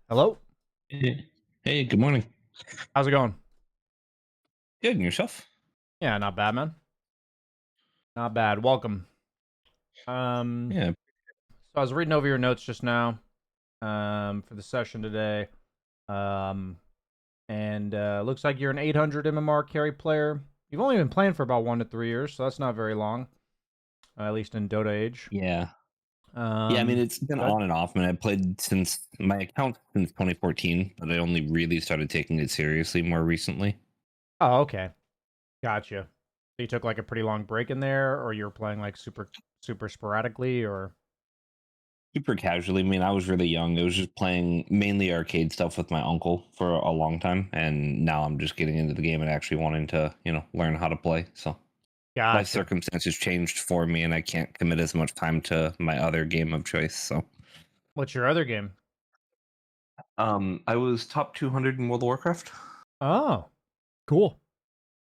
Hello. Hey, hey, good morning. How's it going? Good, and yourself? Yeah, not bad, man. Not bad. Welcome. Um, Yeah, so I was reading over your notes just now, for the session today. Um, and looks like you're an 800 MMR carry player. You've only been playing for about 1 to 3 years, so that's not very long, at least in Dota age. yeah, yeah. I mean, Um, it's been Good. on and off. I mean, I played since my account since 2014, but I only really started taking it seriously more recently. Oh, okay. Gotcha. So you took like a pretty long break in there, or you were playing like super sporadically, or Super casually. I mean, I was really young. I was just playing mainly arcade stuff with my uncle for a long time, and now I'm just getting into the game and actually wanting to, learn how to play. So life gotcha. circumstances changed for me, and I can't commit as much time to my other game of choice. So, What's your other game? I was top 200 in World of Warcraft. Oh, cool.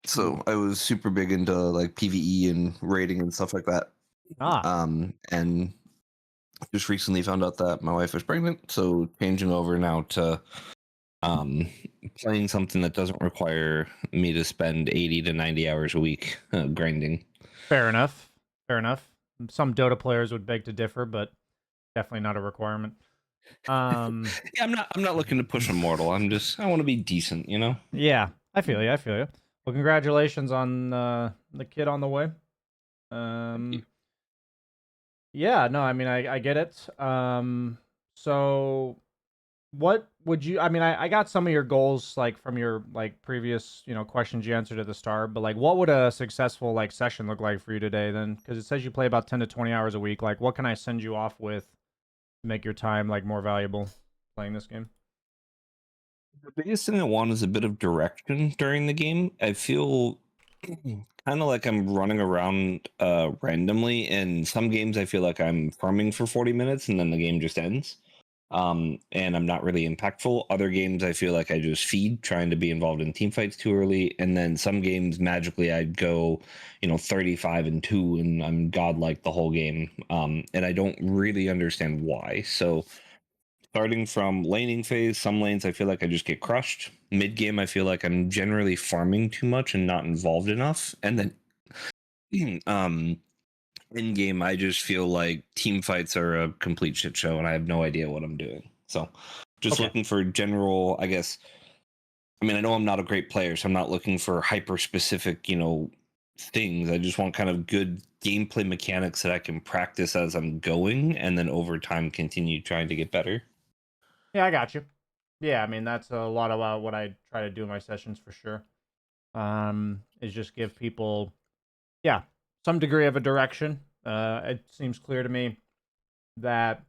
So I was super big into like PvE and raiding and stuff like that. Ah, And just recently found out that my wife was pregnant, so changing over now to um playing something that doesn't require me to spend 80 to 90 hours a week grinding. fair enough. Fair enough. Some Dota players would beg to differ, but definitely not a requirement. Um, Yeah, I'm not looking to push immortal. I want to be decent. yeah, I feel you. I feel you. Well, congratulations on the kid on the way. Thank you. Um, yeah, no, I mean, I get it. So what would you? I mean, I got some of your goals like from your like previous questions you answered at the start, but like, what would a successful like session look like for you today? Then, because it says you play about 10 to 20 hours a week. Like, what can I send you off with to make your time like more valuable playing this game? The biggest thing I want is a bit of direction during the game. I feel kind of like I'm running around randomly. In some games, I feel like I'm farming for 40 minutes and then the game just ends. And I'm not really impactful. Other games, I feel like I just feed, trying to be involved in team fights too early. And then some games, magically, I'd go, 35 and 2, and I'm godlike the whole game. And I don't really understand why. So, starting from laning phase, some lanes I feel like I just get crushed. Mid game, I feel like I'm generally farming too much and not involved enough. And then in game, I just feel like team fights are a complete shit show and I have no idea what I'm doing. So just Okay. looking for general, I guess. I mean, I know I'm not a great player, so I'm not looking for hyper specific, things. I just want kind of good gameplay mechanics that I can practice as I'm going and then over time continue trying to get better. Yeah, I got you. Yeah, I mean that's a lot about what I try to do in my sessions for sure. Is just give people, yeah, some degree of a direction. It seems clear to me that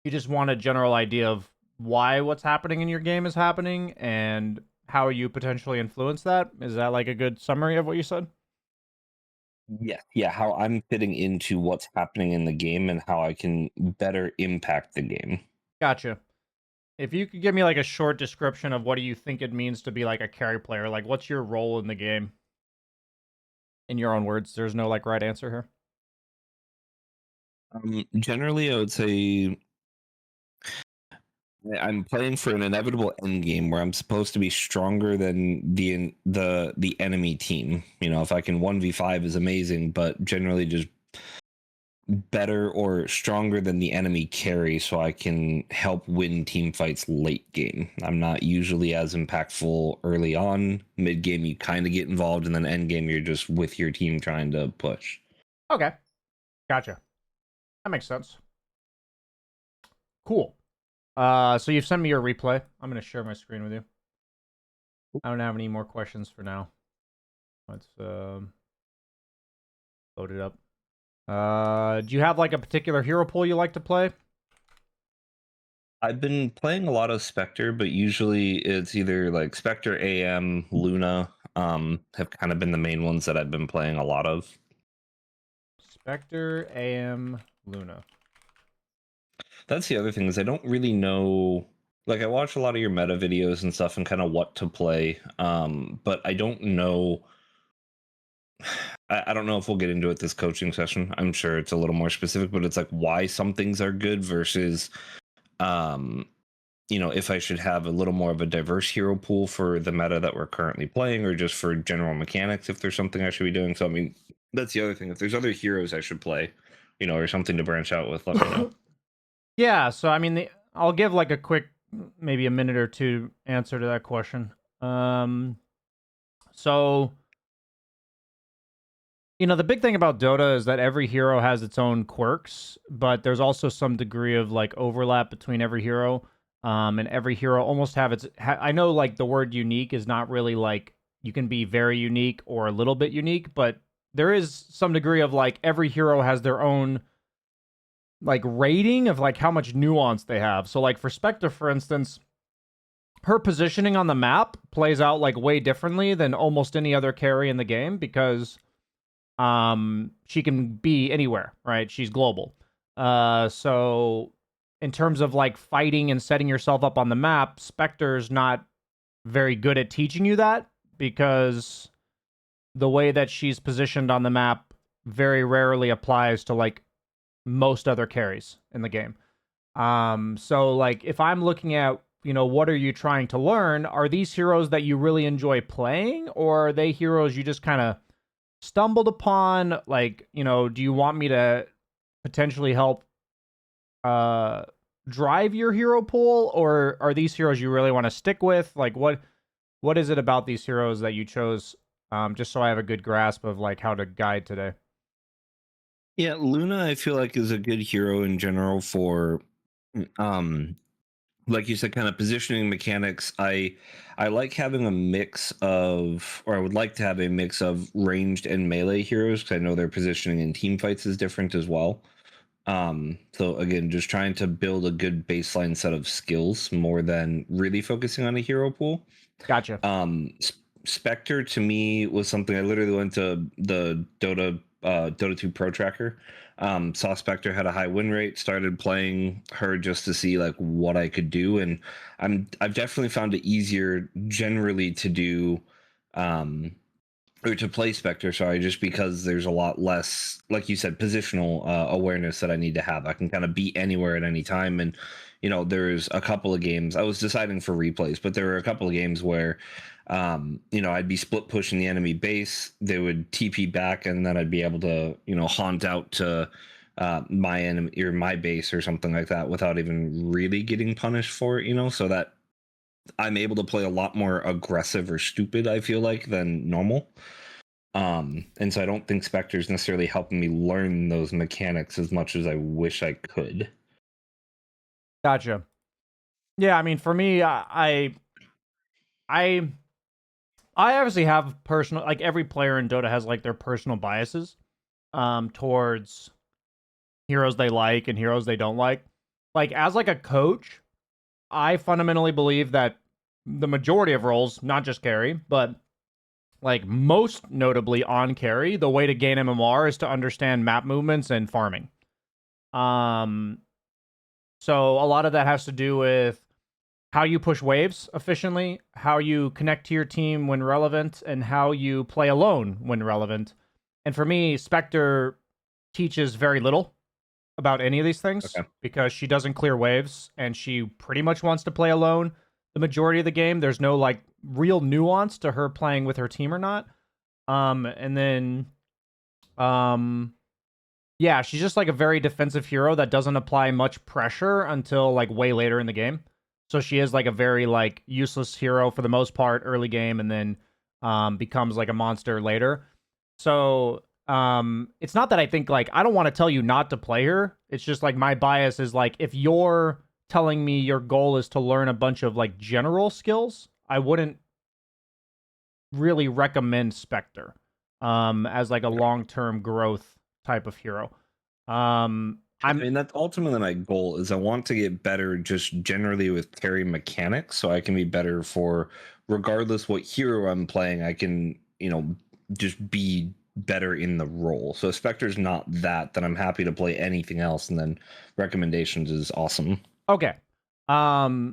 you just want a general idea of why what's happening in your game is happening and how you potentially influence that. Is that like a good summary of what you said? Yeah, yeah, how I'm fitting into what's happening in the game and how I can better impact the game. Gotcha. If you could give me like a short description of what do you think it means to be like a carry player, like what's your role in the game in your own words? There's no like right answer here. Generally, I would say I'm playing for an inevitable end game where I'm supposed to be stronger than the enemy team. If I can 1v5 is amazing, but generally just better or stronger than the enemy carry so I can help win team fights late game. I'm not usually as impactful early on. Mid game you kind of get involved and then end game you're just with your team trying to push. Okay. Gotcha. That makes sense. Cool. So you've sent me your replay. I'm gonna share my screen with you. I don't have any more questions for now. Let's load it up. Do you have like a particular hero pool you like to play? I've been playing a lot of Spectre, but usually it's either like Spectre AM, Luna, have kind of been the main ones that I've been playing a lot of. Spectre, AM, Luna. That's the other thing is I don't really know. Like I watch a lot of your meta videos and stuff and kind of what to play, but I don't know. I don't know if we'll get into it this coaching session. I'm sure it's a little more specific, but it's like why some things are good versus um if I should have a little more of a diverse hero pool for the meta that we're currently playing, or just for general mechanics, if there's something I should be doing. So, I mean, that's the other thing. If there's other heroes I should play, or something to branch out with, let me know. Yeah, so I mean, I'll give like a quick, maybe a minute or two answer to that question. So the big thing about Dota is that every hero has its own quirks, but there's also some degree of like overlap between every hero. And every hero almost have its. I know like the word unique is not really like you can be very unique or a little bit unique, but there is some degree of like every hero has their own like rating of like how much nuance they have. So like for Spectre, for instance, her positioning on the map plays out like way differently than almost any other carry in the game because she can be anywhere, right? She's global. So in terms of like fighting and setting yourself up on the map, Spectre's not very good at teaching you that because the way that she's positioned on the map very rarely applies to like most other carries in the game. So like if I'm looking at, what are you trying to learn? Are these heroes that you really enjoy playing, or are they heroes you just kind of stumbled upon? Like, do you want me to potentially help drive your hero pool, or are these heroes you really want to stick with? Like what is it about these heroes that you chose? Just so I have a good grasp of like how to guide today. Yeah, Luna, I feel like is a good hero in general for, um, like you said, kind of positioning mechanics. I like having a mix of, or I would like to have a mix of ranged and melee heroes because I know their positioning in team fights is different as well. So again, just trying to build a good baseline set of skills more than really focusing on a hero pool. Gotcha. Spectre to me was something I literally went to the Dota 2 Pro Tracker. Saw Spectre had a high win rate, started playing her just to see like what I could do, and I've definitely found it easier generally to do, um, or to play Spectre, sorry, just because there's a lot less, like you said, positional awareness that I need to have. I can kind of be anywhere at any time. And, there's a couple of games, I was deciding for replays, but there were a couple of games where, I'd be split pushing the enemy base, they would TP back, and then I'd be able to, haunt out to my enemy or my base or something like that without even really getting punished for it, so that I'm able to play a lot more aggressive or stupid, I feel like, than normal. And so I don't think Spectre's necessarily helping me learn those mechanics as much as I wish I could. Gotcha. Yeah, I mean, for me, I obviously have personal, like every player in Dota has like their personal biases towards heroes they like and heroes they don't like. Like as like a coach, I fundamentally believe that the majority of roles, not just carry, but like most notably on carry, the way to gain MMR is to understand map movements and farming. Um so a lot of that has to do with how you push waves efficiently, how you connect to your team when relevant, and how you play alone when relevant. And for me, Spectre teaches very little about any of these things Okay. because she doesn't clear waves and she pretty much wants to play alone the majority of the game. There's no like real nuance to her playing with her team or not. And then um yeah, she's just like a very defensive hero that doesn't apply much pressure until like way later in the game. So she is like a very like useless hero for the most part early game, and then becomes like a monster later. So it's not that I think like I don't want to tell you not to play her. It's just like my bias is like if you're telling me your goal is to learn a bunch of like general skills, I wouldn't really recommend Spectre as like a long-term growth type of hero. I I'm mean, that's ultimately my goal is I want to get better just generally with carry mechanics so I can be better for regardless what hero I'm playing, I can, just be better in the role. So if Spectre's not that, then I'm happy to play anything else, and then recommendations is awesome. okay.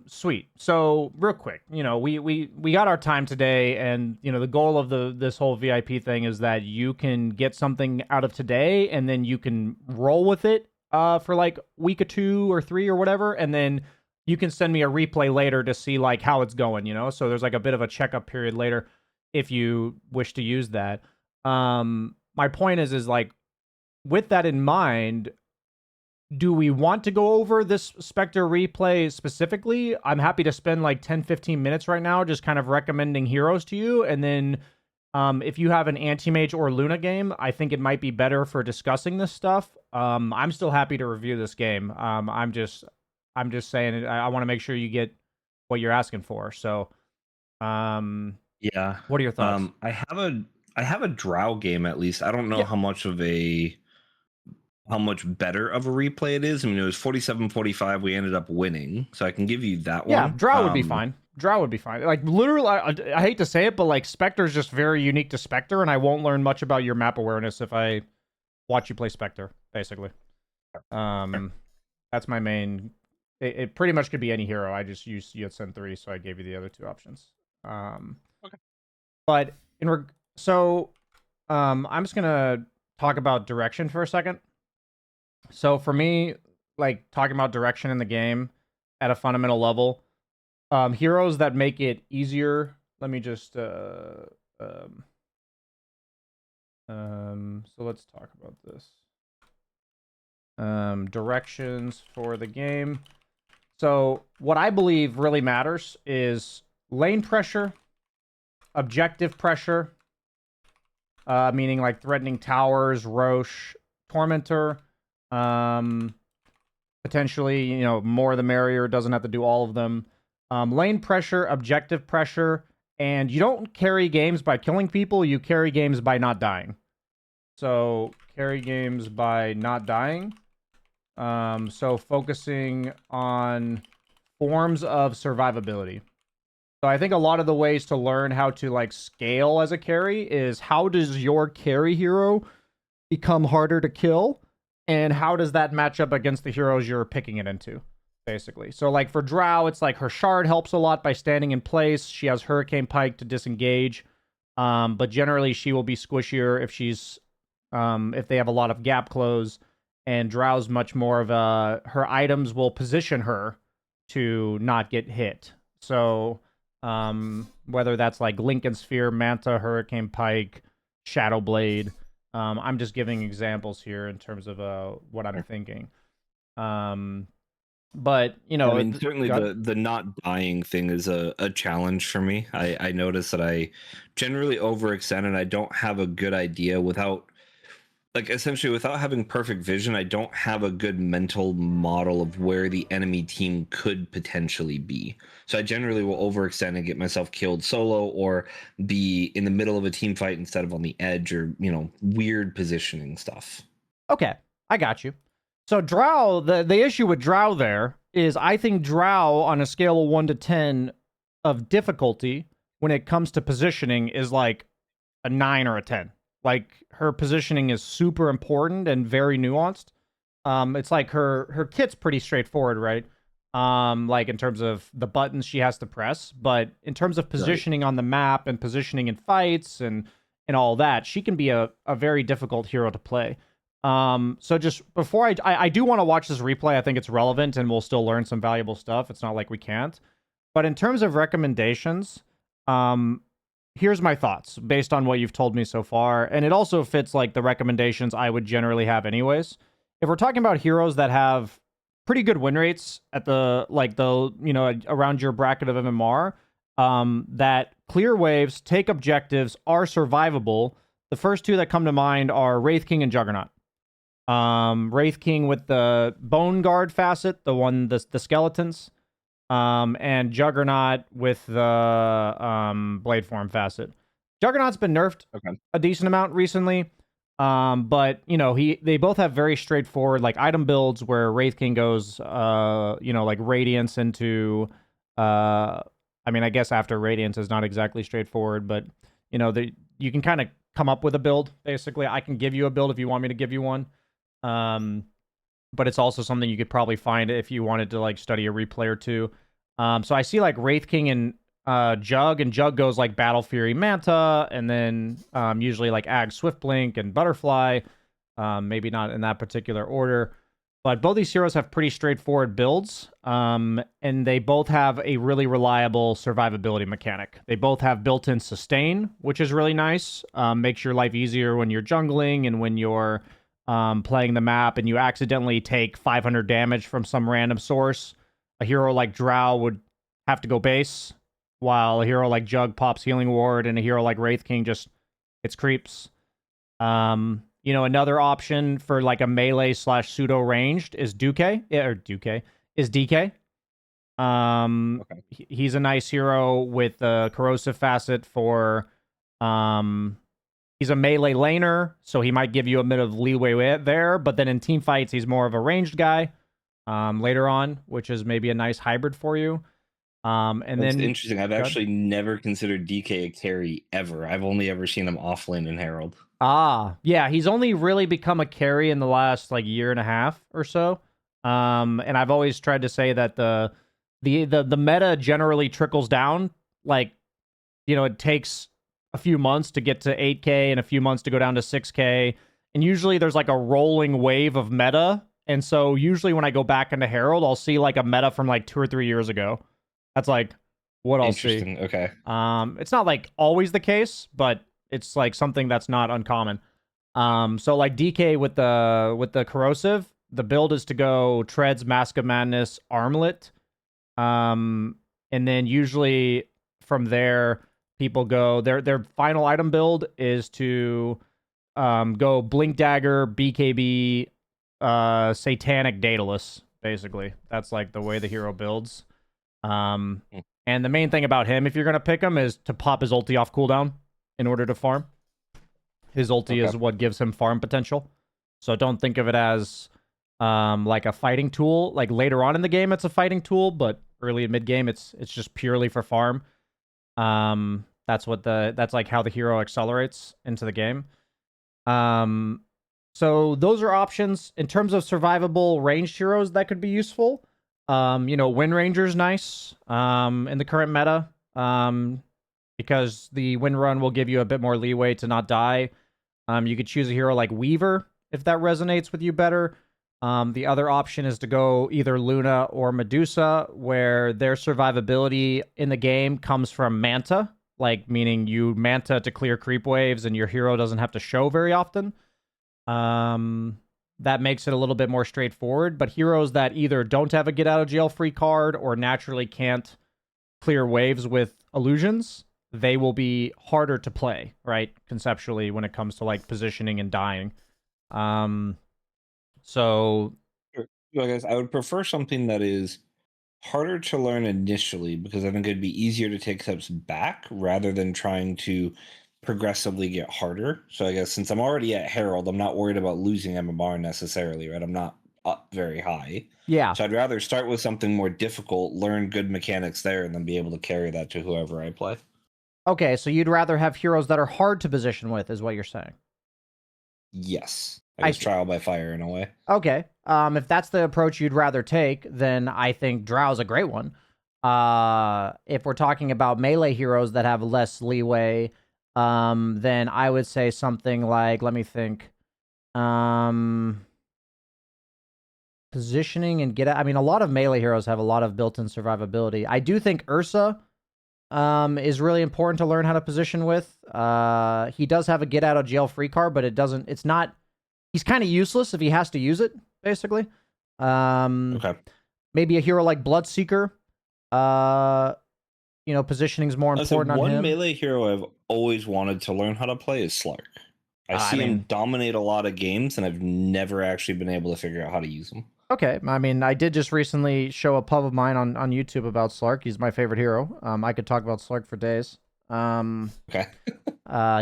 Sweet. So real quick, we got our time today, and the goal of this whole VIP thing is that you can get something out of today, and then you can roll with it for like week or two or three or whatever, and then you can send me a replay later to see like how it's going, you know? So there's like a bit of a checkup period later if you wish to use that. My point is like with that in mind, do we want to go over this Spectre replay specifically? I'm happy to spend like 10, 15 minutes right now just kind of recommending heroes to you. And then if you have an Anti-Mage or Luna game, I think it might be better for discussing this stuff. I'm still happy to review this game. I'm just saying I want to make sure you get what you're asking for. So, Yeah. what are your thoughts? I have a Drow game at least. I don't know Yeah. how much better of a replay it is. I mean, it was 47-45. We ended up winning, so I can give you that Yeah, one. Drow would be fine. Drow would be fine. Like literally, I hate to say it, but like Spectre is just very unique to Spectre, and I won't learn much about your map awareness if I watch you play Spectre. Basically, that's my main. It pretty much could be any hero. I just used Yutsen 3, so I gave you the other two options. Okay. But I'm just gonna talk about direction for a second. So for me, like talking about direction in the game at a fundamental level, heroes that make it easier. Let me just so let's talk about this. Directions for the game. So what I believe really matters is lane pressure, objective pressure, meaning like threatening towers, Roche, Tormentor, potentially, you know, more the merrier, doesn't have to do all of them. Lane pressure, objective pressure, and you don't carry games by killing people, you carry games by not dying. So, carry games by not dying. So focusing on forms of survivability. So I think a lot of the ways to learn how to like scale as a carry is how does your carry hero become harder to kill, and how does that match up against the heroes you're picking it into, basically. So like for Drow, it's like her shard helps a lot by standing in place. She has Hurricane Pike to disengage, but generally she will be squishier if she's if they have a lot of gap close. And Drow's much more of a her items will position her to not get hit. So whether that's like Lincoln Sphere, Manta, Hurricane Pike, Shadow Blade. I'm just giving examples here in terms of what I'm thinking. But you know, I mean, certainly the not dying thing is a challenge for me. I notice that I generally overextend and I don't have a good idea without, like, essentially without having perfect vision. I don't have a good mental model of where the enemy team could potentially be. So I generally will overextend and get myself killed solo or be in the middle of a team fight instead of on the edge, or, you know, weird positioning stuff. Okay, I got you. So Drow, the issue with Drow there is I think Drow on a scale of 1 to 10 of difficulty when it comes to positioning is like a 9 or a 10. Like her positioning is super important and very nuanced. It's like her kit's pretty straightforward, right? Like in terms of the buttons she has to press, but in terms of positioning on the map and positioning in fights and all that, she can be a very difficult hero to play. So just before I do want to watch this replay. I think it's relevant and we'll still learn some valuable stuff. It's not like we can't. But in terms of recommendations, here's my thoughts based on what you've told me so far, and it also fits like the recommendations I would generally have anyways. If we're talking about heroes that have pretty good win rates at the around your bracket of MMR, that clear waves, take objectives, are survivable. The first two that come to mind are Wraith King and Juggernaut. Wraith King with the Bone Guard facet, the skeletons, and Juggernaut with the Blade Form facet. Juggernaut's been nerfed a decent amount recently, but you know they both have very straightforward like item builds where Wraith King goes, like Radiance into, I mean I guess after Radiance is not exactly straightforward, but you know you can kind of come up with a build basically. I can give you a build if you want me to give you one. But it's also something you could probably find if you wanted to like study a replay or two. So I see like Wraith King and Jug, and Jug goes like Battle Fury Manta, and then usually like Ag Swiftblink and Butterfly. Maybe not in that particular order. But both these heroes have pretty straightforward builds, and they both have a really reliable survivability mechanic. They both have built-in sustain, which is really nice. Makes your life easier when you're jungling and when you're playing the map and you accidentally take 500 damage from some random source. A hero like Drow would have to go base, while a hero like Jug pops healing ward, and a hero like Wraith King just hits creeps. Another option for like a melee / pseudo ranged is is DK. Okay. He's a nice hero with a corrosive facet for he's a melee laner, so he might give you a bit of leeway there, but then in team fights he's more of a ranged guy later on, which is maybe a nice hybrid for you. And That's then interesting. I've actually never considered DK a carry ever. I've only ever seen him offlane in Herald. Yeah, he's only really become a carry in the last like year and a half or so. And I've always tried to say that the meta generally trickles down. Like, it takes a few months to get to 8K and a few months to go down to 6K. And usually there's like a rolling wave of meta. And so usually when I go back into Herald, I'll see like a meta from like 2 or 3 years ago. That's like what I'll see. Interesting. Okay. It's not like always the case, but it's like something that's not uncommon. So like DK with the corrosive, the build is to go Treads, Mask of Madness, Armlet. And then usually from there, people go their final item build is to go Blink Dagger, BKB, Satanic Daedalus, basically. That's like the way the hero builds. And the main thing about him, if you're gonna pick him, is to pop his ulti off cooldown in order to farm. His ulti is what gives him farm potential. So don't think of it as like a fighting tool. Like later on in the game, it's a fighting tool, but early and mid game, it's just purely for farm. That's like how the hero accelerates into the game. So those are options in terms of survivable ranged heroes that could be useful. Wind Ranger's nice in the current meta. Because the Wind Run will give you a bit more leeway to not die. You could choose a hero like Weaver if that resonates with you better. The other option is to go either Luna or Medusa, where their survivability in the game comes from Manta, like meaning you Manta to clear creep waves and your hero doesn't have to show very often. That makes it a little bit more straightforward, but heroes that either don't have a get out of jail free card or naturally can't clear waves with illusions, they will be harder to play, right? Conceptually, when it comes to like positioning and dying. So I guess I would prefer something that is harder to learn initially, because I think it'd be easier to take steps back rather than trying to progressively get harder. So I guess since I'm already at Herald, I'm not worried about losing MMR necessarily, right? I'm not up very high. yeah. So I'd rather start with something more difficult, learn good mechanics there, and then be able to carry that to whoever I play. Okay, so you'd rather have heroes that are hard to position with, is what you're saying. Yes. I guess trial by fire in a way. Okay. If that's the approach you'd rather take, then I think Drow's a great one. If we're talking about melee heroes that have less leeway, then I would say something like, let me think. Positioning and get out. I mean, a lot of melee heroes have a lot of built-in survivability. I do think Ursa is really important to learn how to position with. He does have a get out of jail free card, but it's not, he's kind of useless if he has to use it, basically. Okay. Maybe a hero like Bloodseeker. Positioning is more important on him. One melee hero I've always wanted to learn how to play is Slark. I see him dominate a lot of games, and I've never actually been able to figure out how to use him. Okay, I mean, I did just recently show a pub of mine on YouTube about Slark. He's my favorite hero. I could talk about Slark for days. Okay.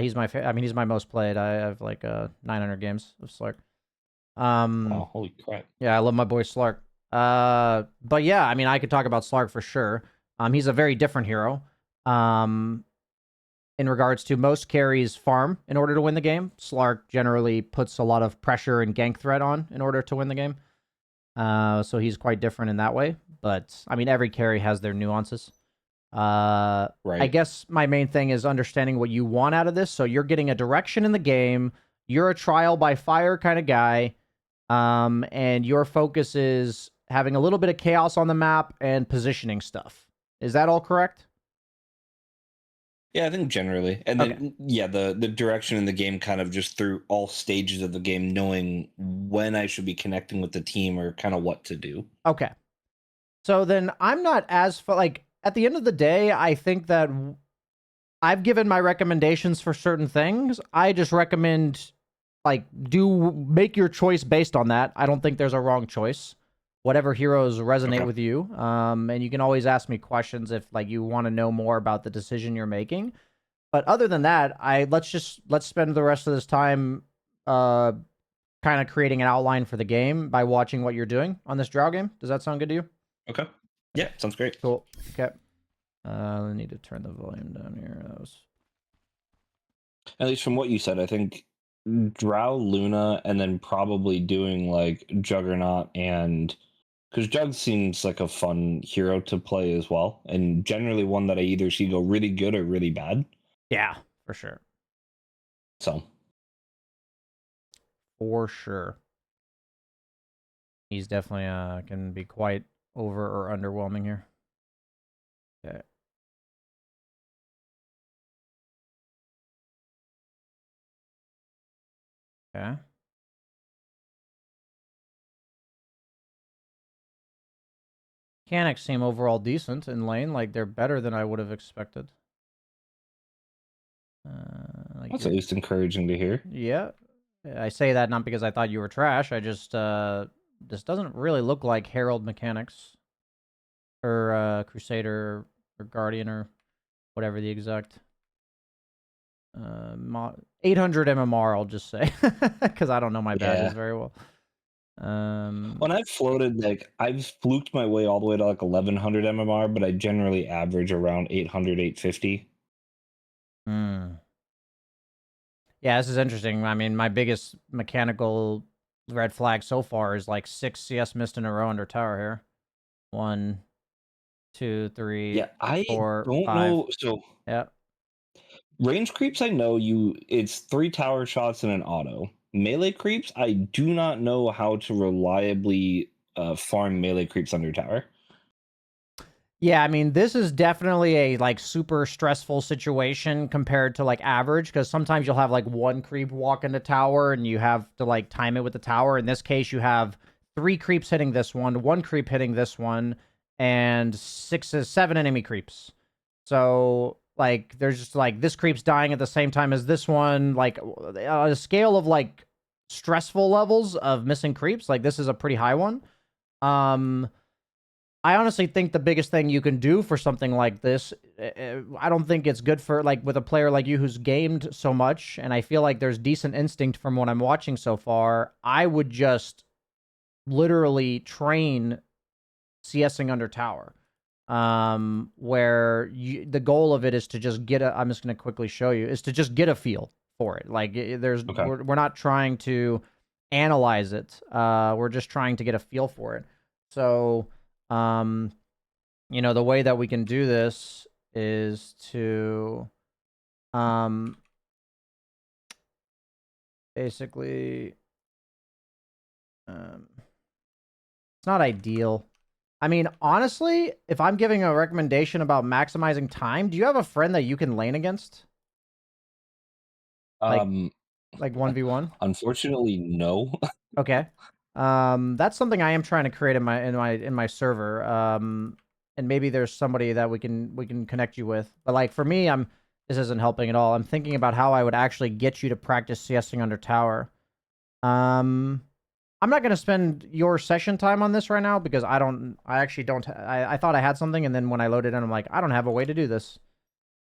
He's my he's my most played. I have like 900 games of Slark. Wow, holy crap. Yeah, I love my boy Slark. But yeah, I mean, I could talk about Slark for sure. He's a very different hero. In regards to most carries farm in order to win the game. Slark generally puts a lot of pressure and gank threat on in order to win the game. So he's quite different in that way. But, I mean, every carry has their nuances. Right. I guess my main thing is understanding what you want out of this. So you're getting a direction in the game. You're a trial by fire kind of guy. And your focus is having a little bit of chaos on the map and positioning stuff. Is that all correct? Yeah, I think generally. And Okay. then yeah, the direction in the game kind of just through all stages of the game, knowing when I should be connecting with the team or kind of what to do. Okay. So then I'm not as like at the end of the day, I think that I've given my recommendations for certain things. I just recommend like make your choice based on that. I don't think there's a wrong choice. Whatever heroes resonate Okay. with you. And you can always ask me questions if like you want to know more about the decision you're making. But other than that, let's spend the rest of this time kind of creating an outline for the game by watching what you're doing on this Drow game. Does that sound good to you? Okay. Okay. Yeah, sounds great. Cool. Okay. I need to turn the volume down here. That was At least from what you said, I think Drow, Luna, and then probably doing like Juggernaut and because Jug seems like a fun hero to play as well, and generally one that I either see go really good or really bad. yeah, for sure. So For sure. He's definitely can be quite over or underwhelming here. Okay. Okay. Mechanics seem overall decent in lane. Like they're better than I would have expected. Like that's at least encouraging to hear. yeah. I say that not because I thought you were trash. I just this doesn't really look like Herald mechanics or Crusader or Guardian or whatever the exact 800 MMR. I'll just say because I don't know my badges Yeah. very well. When I've floated, like I've fluked my way all the way to like 1100 MMR, but I generally average around 800, 850. Hmm. Yeah, this is interesting. I mean, my biggest mechanical red flag so far is like 6 CS missed in a row under tower here. 1, 2, 3, Yeah, I 4, don't 5. know. So Yeah. range creeps, I know it's 3 tower shots and an auto. Melee creeps, I do not know how to reliably farm melee creeps under tower. Yeah, I mean, this is definitely a like super stressful situation compared to like average because sometimes you'll have like one creep walk into tower and you have to like time it with the tower. In this case, you have 3 creeps hitting this one creep hitting this one, and 7 enemy creeps. So like there's just like this creep's dying at the same time as this one. Like a scale of like stressful levels of missing creeps, like this is a pretty high one. Um I honestly think the biggest thing you can do for something like this, I don't think it's good for like with a player like you who's gamed so much, and I feel like there's decent instinct from what I'm watching so far. I would just literally train CSing under tower, where the goal of it is to just get a. I'm just going to quickly show you is to just get a feel for it. Like Okay. we're not trying to analyze it. We're just trying to get a feel for it. So the way that we can do this is to basically it's not ideal. I mean, honestly, if I'm giving a recommendation about maximizing time, do you have a friend that you can lane against? Like Um, like 1v1? unfortunately, no. Okay. That's something I am trying to create in my server. And maybe there's somebody that we can connect you with. But like for me, this isn't helping at all. I'm thinking about how I would actually get you to practice CSing under tower. I'm not gonna spend your session time on this right now because I actually don't. I thought I had something, and then when I loaded in, I'm like, I don't have a way to do this.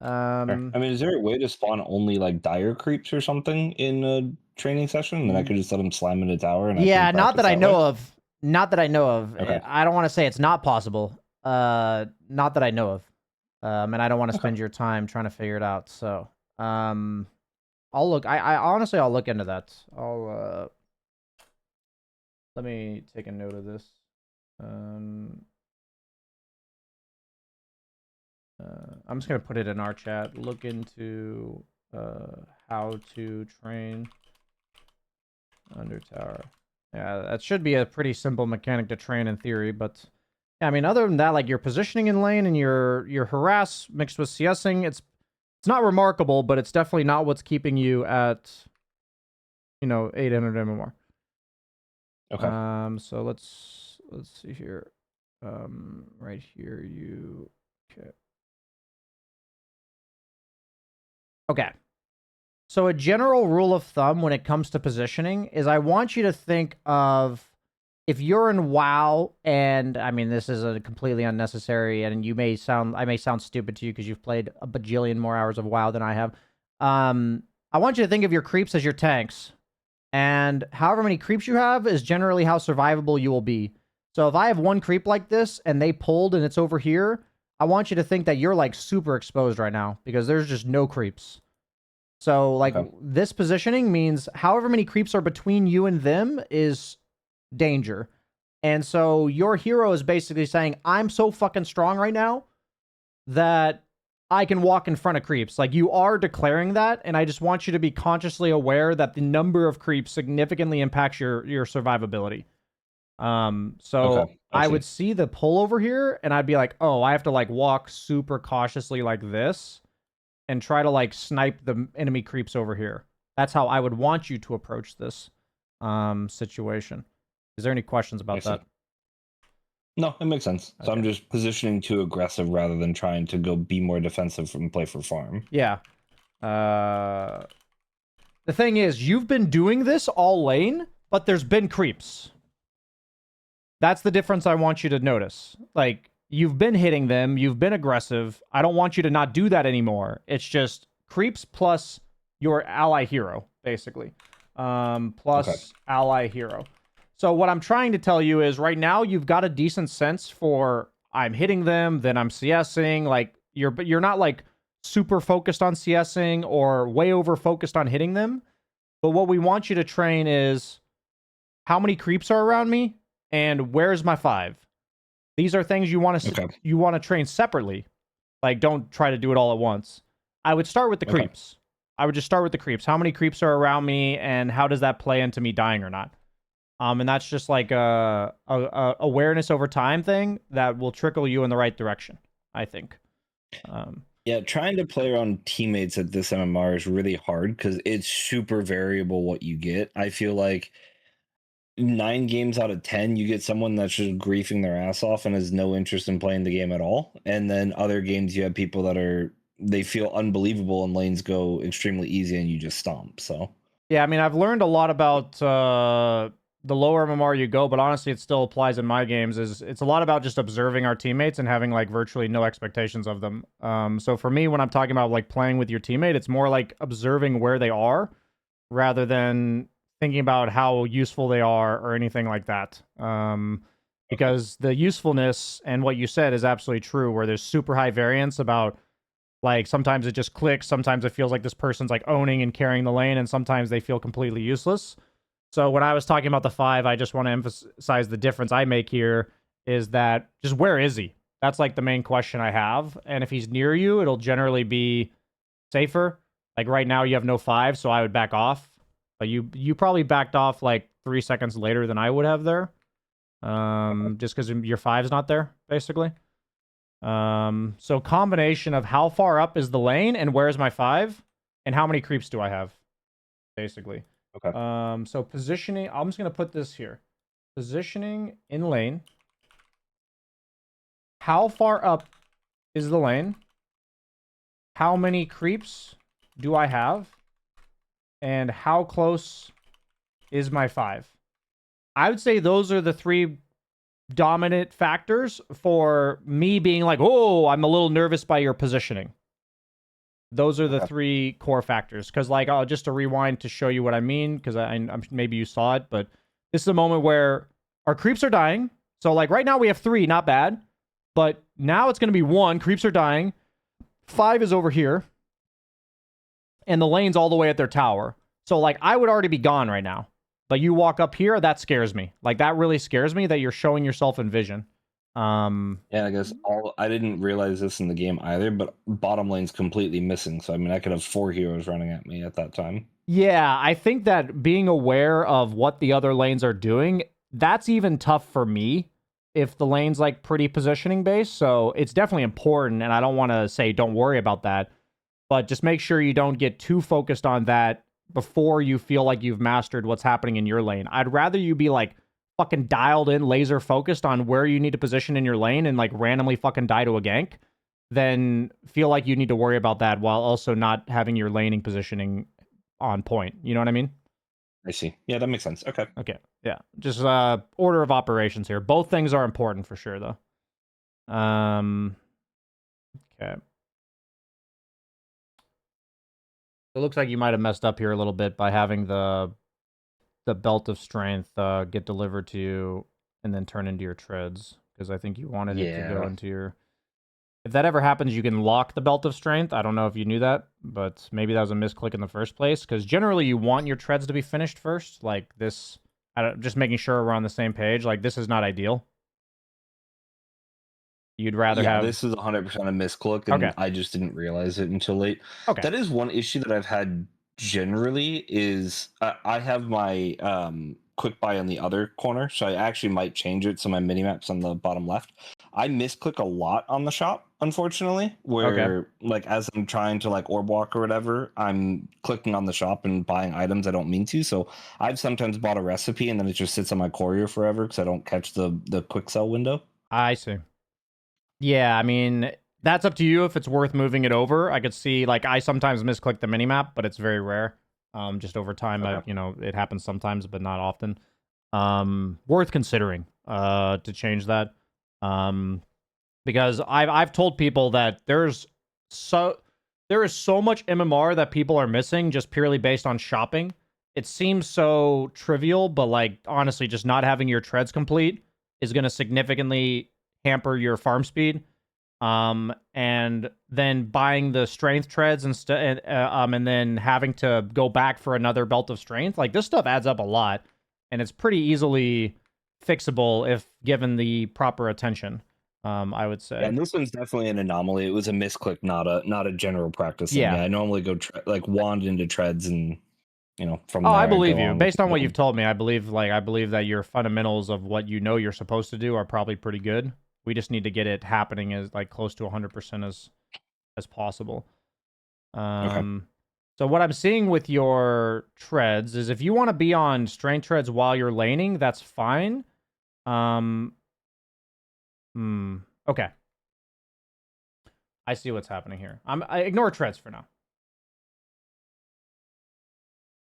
I mean, is there a way to spawn only like dire creeps or something in a training session? And then I could just let them slime into tower and I can Yeah, not practice that I that way? know of. Not that I know of. Okay. I don't want to say it's not possible. Not that I know of. And I don't want to Okay. spend your time trying to figure it out. So, I'll look. I honestly, I'll look into that. Let me take a note of this. I'm just gonna put it in our chat. Look into how to train under tower Yeah, that should be a pretty simple mechanic to train in theory, but yeah, I mean, other than that, like your positioning in lane and your harass mixed with CSing, it's not remarkable, but it's definitely not what's keeping you at 800 MMR. Okay. So let's see here. Right here, okay. Okay. So a general rule of thumb when it comes to positioning is I want you to think of if you're in WoW, and I mean this is a completely unnecessary, and I may sound stupid to you because you've played a bajillion more hours of WoW than I have. I want you to think of your creeps as your tanks, and however many creeps you have is generally how survivable you will be. So if I have one creep like this and they pulled and it's over here, I want you to think that you're like super exposed right now because there's just no creeps. So like this positioning means however many creeps are between you and them is danger. And so your hero is basically saying, I'm so fucking strong right now that I can walk in front of creeps. Like you are declaring that, and I just want you to be consciously aware that the number of creeps significantly impacts your survivability. So I would see the pull over here, and I'd be like, oh, I have to like walk super cautiously like this and try to like snipe the enemy creeps over here. That's how I would want you to approach this situation. Is there any questions about that? No, it makes sense. So I'm just positioning too aggressive rather than trying to go be more defensive and play for farm. Yeah. The thing is, you've been doing this all lane, but there's been creeps. That's the difference I want you to notice. Like, you've been hitting them, you've been aggressive. I don't want you to not do that anymore. It's just creeps plus your ally hero, basically. Plus ally hero. So what I'm trying to tell you is right now you've got a decent sense for I'm hitting them, then I'm CSing. Like you're not like super focused on CSing or way over focused on hitting them. But what we want you to train is how many creeps are around me and where's my 5. These are things you want to train separately. Like don't try to do it all at once. I would start with the creeps. I would just start with the creeps. How many creeps are around me and how does that play into me dying or not? And that's just like a awareness over time thing that will trickle you in the right direction, I think. Yeah, trying to play around teammates at this MMR is really hard because it's super variable what you get. I feel like 9 games out of 10, you get someone that's just griefing their ass off and has no interest in playing the game at all. And then other games, you have people that they feel unbelievable and lanes go extremely easy and you just stomp. So yeah, I mean, I've learned a lot about the lower MMR you go, but honestly, it still applies in my games. It's a lot about just observing our teammates and having like virtually no expectations of them. So for me, when I'm talking about like playing with your teammate, it's more like observing where they are rather than thinking about how useful they are or anything like that. Because the usefulness and what you said is absolutely true, where there's super high variance about like sometimes it just clicks, sometimes it feels like this person's like owning and carrying the lane, and sometimes they feel completely useless. So when I was talking about the 5, I just want to emphasize the difference I make here is that just where is he? That's like the main question I have. And if he's near you, it'll generally be safer. Like right now you have no 5, so I would back off. But you probably backed off like 3 seconds later than I would have there. Just because your 5's not there, basically. So combination of how far up is the lane and where's my 5 and how many creeps do I have, basically. So positioning, I'm just going to put this here. Positioning in lane. How far up is the lane? How many creeps do I have? And how close is my 5? I would say those are the 3 dominant factors for me being like, oh, I'm a little nervous by your positioning. Those are the 3 core factors. Because, like, just to rewind to show you what I mean, because I'm maybe you saw it, but this is a moment where our creeps are dying. So, like, right now we have 3, not bad. But now it's going to be 1. Creeps are dying. 5 is over here. And the lane's all the way at their tower. So, like, I would already be gone right now. But you walk up here, that scares me. Like, that really scares me that you're showing yourself in vision. Yeah, I guess I didn't realize this in the game either, but bottom lane's completely missing. So I mean, I could have 4 heroes running at me at that time. Yeah, I think that being aware of what the other lanes are doing, that's even tough for me if the lane's like pretty positioning based. So it's definitely important, and I don't want to say don't worry about that, but just make sure you don't get too focused on that before you feel like you've mastered what's happening in your lane. I'd rather you be like fucking dialed in, laser focused on where you need to position in your lane and like randomly fucking die to a gank than feel like you need to worry about that while also not having your laning positioning on point. You know what I mean? I see. Yeah, that makes sense. Okay. Okay. Yeah. Just order of operations here. Both things are important for sure though. Okay. It looks like you might have messed up here a little bit by having the belt of strength get delivered to you and then turn into your treads, because I think you wanted it to go Yeah. into your. If that ever happens, you can lock the belt of strength. I don't know if you knew that, but maybe that was a misclick in the first place, because generally you want your treads to be finished first. Like this, just making sure we're on the same page. Like this is not ideal. You'd rather Yeah, have. this is 100% a misclick, Okay. and I just didn't realize it until late. Okay. That is one issue that I've had generally is I have my quick buy on the other corner, so I actually might change it so my mini map's on the bottom left. I misclick a lot on the shop, unfortunately, Okay. where like as I'm trying to like orb walk or whatever, I'm clicking on the shop and buying items I don't mean to. So I've sometimes bought a recipe and then it just sits on my courier forever because I don't catch the quick sell window. I see. Yeah, I mean, that's up to you if it's worth moving it over. I could see, like, I sometimes misclick the minimap, but it's very rare. Just over time, Okay. it happens sometimes, but not often. Worth considering to change that. Because I've told people that there is so much MMR that people are missing just purely based on shopping. It seems so trivial, but like honestly, just not having your treads complete is going to significantly hamper your farm speed. And then buying the strength treads and then having to go back for another belt of strength. Like this stuff adds up a lot, and it's pretty easily fixable if given the proper attention. I would Yeah, say. and this one's definitely an anomaly. It was a misclick, not a general practice thing. Yeah. Yeah, I normally go like wand into treads, and from Oh, I there I believe go you. on with Based my on what you've build. told me, I believe that your fundamentals of what you know you're supposed to do are probably pretty good. We just need to get it happening as like close to 100% as possible. Okay. So what I'm seeing with your treads is if you want to be on strength treads while you're laning, that's fine. Um, okay. I see what's happening here. I ignore treads for now.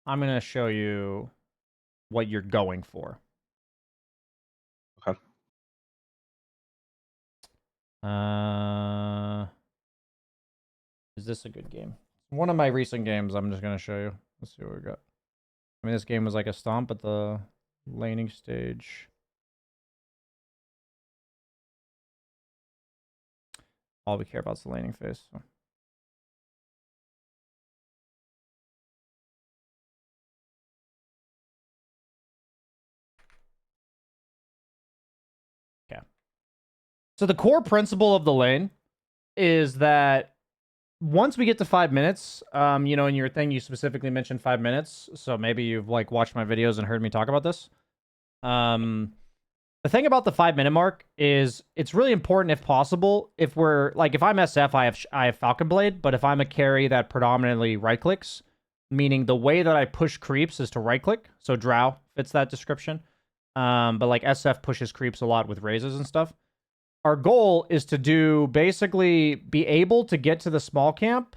I'm gonna show you what you're going for. Okay. Is this a good game? One of my recent games. I'm just gonna show you. Let's see what we got. I mean, this game was like a stomp at the laning stage. All we care about is the laning phase. So. Okay. So the core principle of the lane is that once we get to 5 minutes, in your thing you specifically mentioned 5 minutes, so maybe you've like watched my videos and heard me talk about this. The thing about the 5 minute mark is it's really important if possible. If we're like, if I'm SF, I have Falcon Blade, but if I'm a carry that predominantly right clicks, meaning the way that I push creeps is to right click, so Drow fits that description. But like SF pushes creeps a lot with raises and stuff. Our goal is to do basically be able to get to the small camp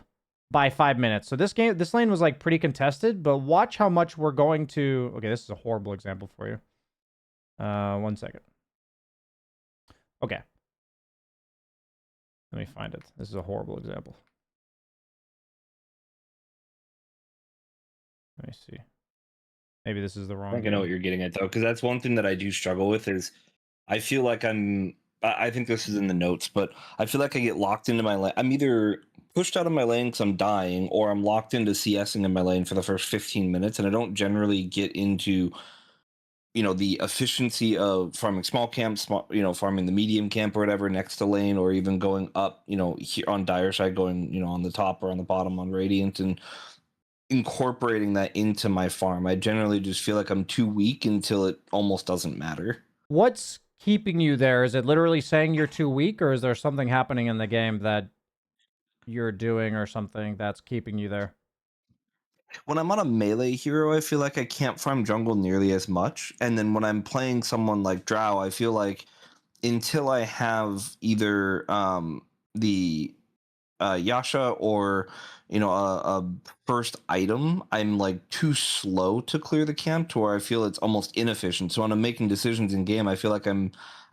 by 5 minutes. So this lane was like pretty contested, but watch how much we're going to. Okay, this is a horrible example for you. 1 second. Okay. Let me find it. This is a horrible example. Let me see. Maybe this is the I wrong think I know what game. you're getting at though, because that's one thing that I do struggle with is I feel like I think this is in the notes, but I feel like I get locked into my lane. I'm either pushed out of my lane because I'm dying, or I'm locked into CSing in my lane for the first 15 minutes, and I don't generally get into the efficiency of farming small camps, farming the medium camp or whatever next to lane, or even going up, here on dire side, going, on the top or on the bottom on radiant, and incorporating that into my farm. I generally just feel like I'm too weak until it almost doesn't matter. What's keeping you there? Is it literally saying you're too weak, or is there something happening in the game that you're doing or something that's keeping you there? When I'm on a melee hero, I feel like I can't farm jungle nearly as much. And then when I'm playing someone like Drow, I feel like until I have either the Yasha or a first item, I'm like too slow to clear the camp to where I feel it's almost inefficient. So when I'm making decisions in game, I feel like I'm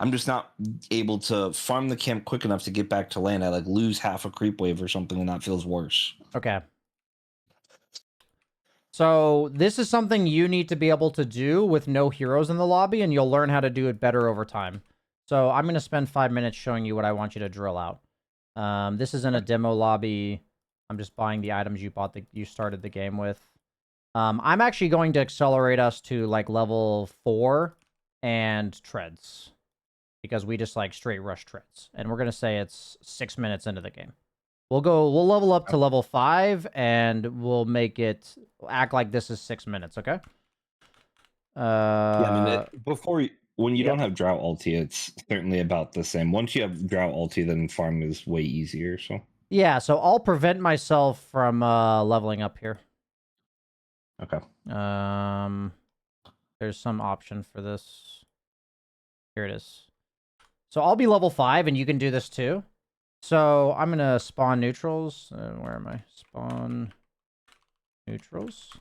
just not able to farm the camp quick enough to get back to lane. I like lose half a creep wave or something, and that feels worse. Okay. So this is something you need to be able to do with no heroes in the lobby, and you'll learn how to do it better over time. So I'm going to spend 5 minutes showing you what I want you to drill out. This is in a demo lobby. I'm just buying the items you started the game with. I'm actually going to accelerate us to like level 4 and treads, because we just like straight rush treads, and we're going to say it's 6 minutes into the game. We'll level up to level 5, and we'll act like this is 6 minutes, okay? Yeah, I mean, when you Yep. don't have Drow ulti, it's certainly about the same. Once you have Drow ulti, then farm is way easier. So Yeah, so I'll prevent myself from leveling up here. okay. There's some option for this. Here it is. So I'll be level 5, and you can do this too. So I'm gonna spawn neutrals. Where am I? Spawn neutrals.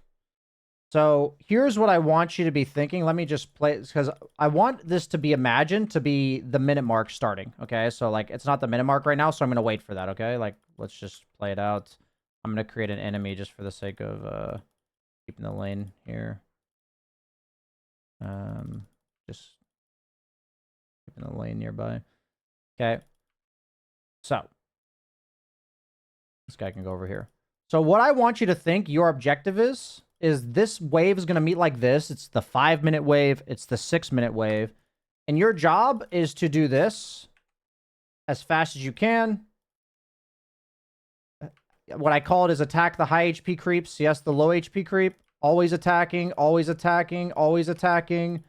So here's what I want you to be thinking. Let me just play, because I want this to be imagined to be the minute mark starting. Okay, so like it's not the minute mark right now, so I'm gonna wait for that. Okay, like let's just play it out. I'm gonna create an enemy just for the sake of keeping the lane here. Just keeping the lane nearby. Okay. So this guy can go over here. So what I want you to think your objective is this wave is going to meet like this. It's the 5-minute wave. It's the 6-minute wave. And your job is to do this as fast as you can. What I call it is attack the high HP creeps. Yes, the low HP creep. Always attacking, always attacking, always attacking.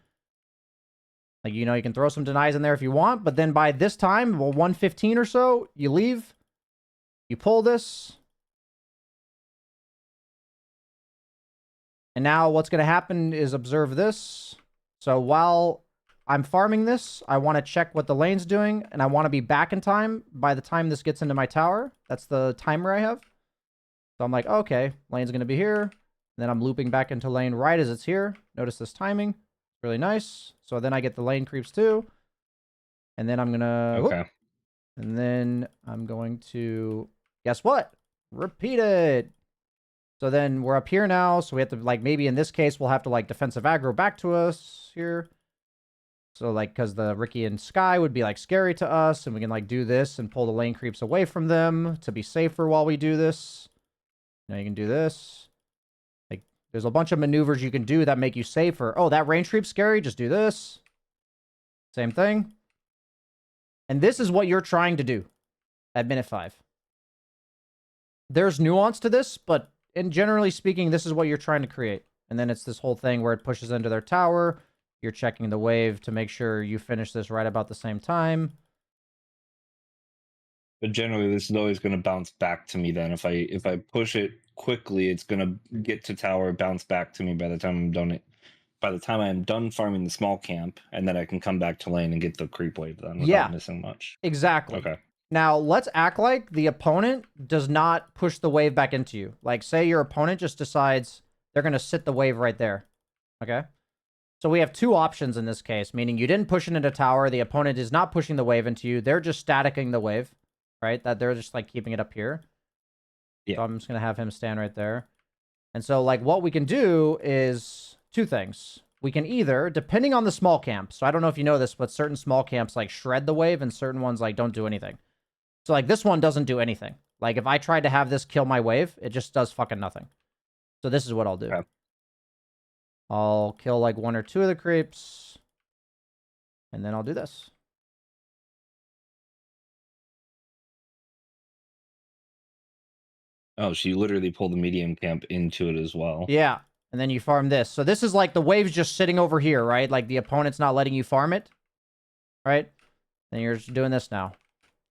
Like, you can throw some denies in there if you want. But then by this time, well, 1:15 or so, you leave. You pull this. And now what's going to happen is observe this. So while I'm farming this, I want to check what the lane's doing, and I want to be back in time by the time this gets into my tower. That's the timer I have. So I'm like, okay, lane's going to be here. And then I'm looping back into lane right as it's here. Notice this timing. Really nice. So then I get the lane creeps too. And then I'm going to... Okay. And then I'm going to... Guess what? Repeat it. So then we're up here now, so we have to, like, maybe in this case, we'll have to, like, defensive aggro back to us here. So, like, because the Ricky and Sky would be, like, scary to us, and we can, like, do this and pull the lane creeps away from them to be safer while we do this. You can do this. Like, there's a bunch of maneuvers you can do that make you safer. Oh, that range creep's scary? Just do this. Same thing. And this is what you're trying to do at minute 5. There's nuance to this, but... And generally speaking, this is what you're trying to create. And then it's this whole thing where it pushes into their tower. You're checking the wave to make sure you finish this right about the same time. But generally, this is always going to bounce back to me. Then, if I push it quickly, it's going to get to tower, bounce back to me by the time I'm done. By the time I'm done farming the small camp, and then I can come back to lane and get the creep wave done without missing much. Exactly. Okay. Now, let's act like the opponent does not push the wave back into you. Like, say your opponent just decides they're going to sit the wave right there. Okay? So we have 2 options in this case, meaning you didn't push it into tower. The opponent is not pushing the wave into you. They're just staticking the wave, right? That they're just, like, keeping it up here. Yeah. So I'm just going to have him stand right there. And so, like, what we can do is 2 things. We can either, depending on the small camp, so I don't know if you know this, but certain small camps, like, shred the wave, and certain ones, like, don't do anything. So, like, this one doesn't do anything. Like, if I tried to have this kill my wave, it just does fucking nothing. So this is what I'll do. Okay. I'll kill like 1 or 2 of the creeps. And then I'll do this. Oh, so you literally pull the medium camp into it as well. Yeah. And then you farm this. So this is like the wave's just sitting over here, right? Like the opponent's not letting you farm it. Right? Then you're just doing this now.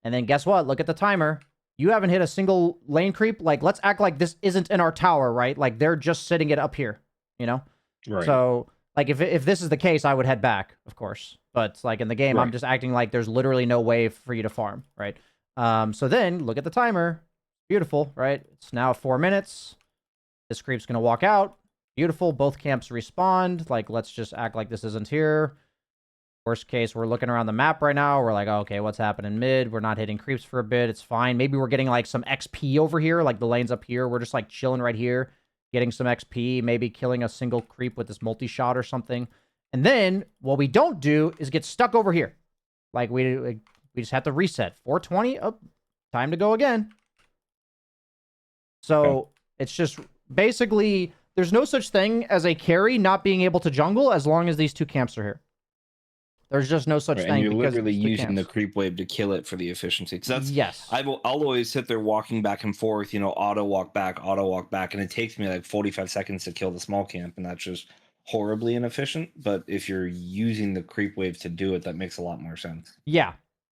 And then guess what? Look at the timer. You haven't hit a single lane creep. Like, let's act like this isn't in our tower, right? Like, they're just sitting it up here, you know? Right. So, like, if this is the case, I would head back, of course. But, like, in the game, I'm just acting like there's literally no wave for you to farm, right? So then, look at the timer. Beautiful, right? It's now 4 minutes. This creep's going to walk out. Beautiful. Both camps respond. Like, let's just act like this isn't here. Worst case, we're looking around the map right now. We're like, oh, okay, what's happening mid? We're not hitting creeps for a bit. It's fine. Maybe we're getting like some XP over here. Like the lane's up here. We're just like chilling right here, getting some XP, maybe killing a single creep with this multi-shot or something. And then what we don't do is get stuck over here. Like we just have to reset. 420, oh, time to go again. So it's just basically, there's no such thing as a carry not being able to jungle as long as these 2 camps are here. There's just no such thing. And you're because literally using the creep wave to kill it for the efficiency. Because that's I'll always sit there walking back and forth, auto walk back, and it takes me like 45 seconds to kill the small camp, and that's just horribly inefficient. But if you're using the creep wave to do it, that makes a lot more sense. Yeah,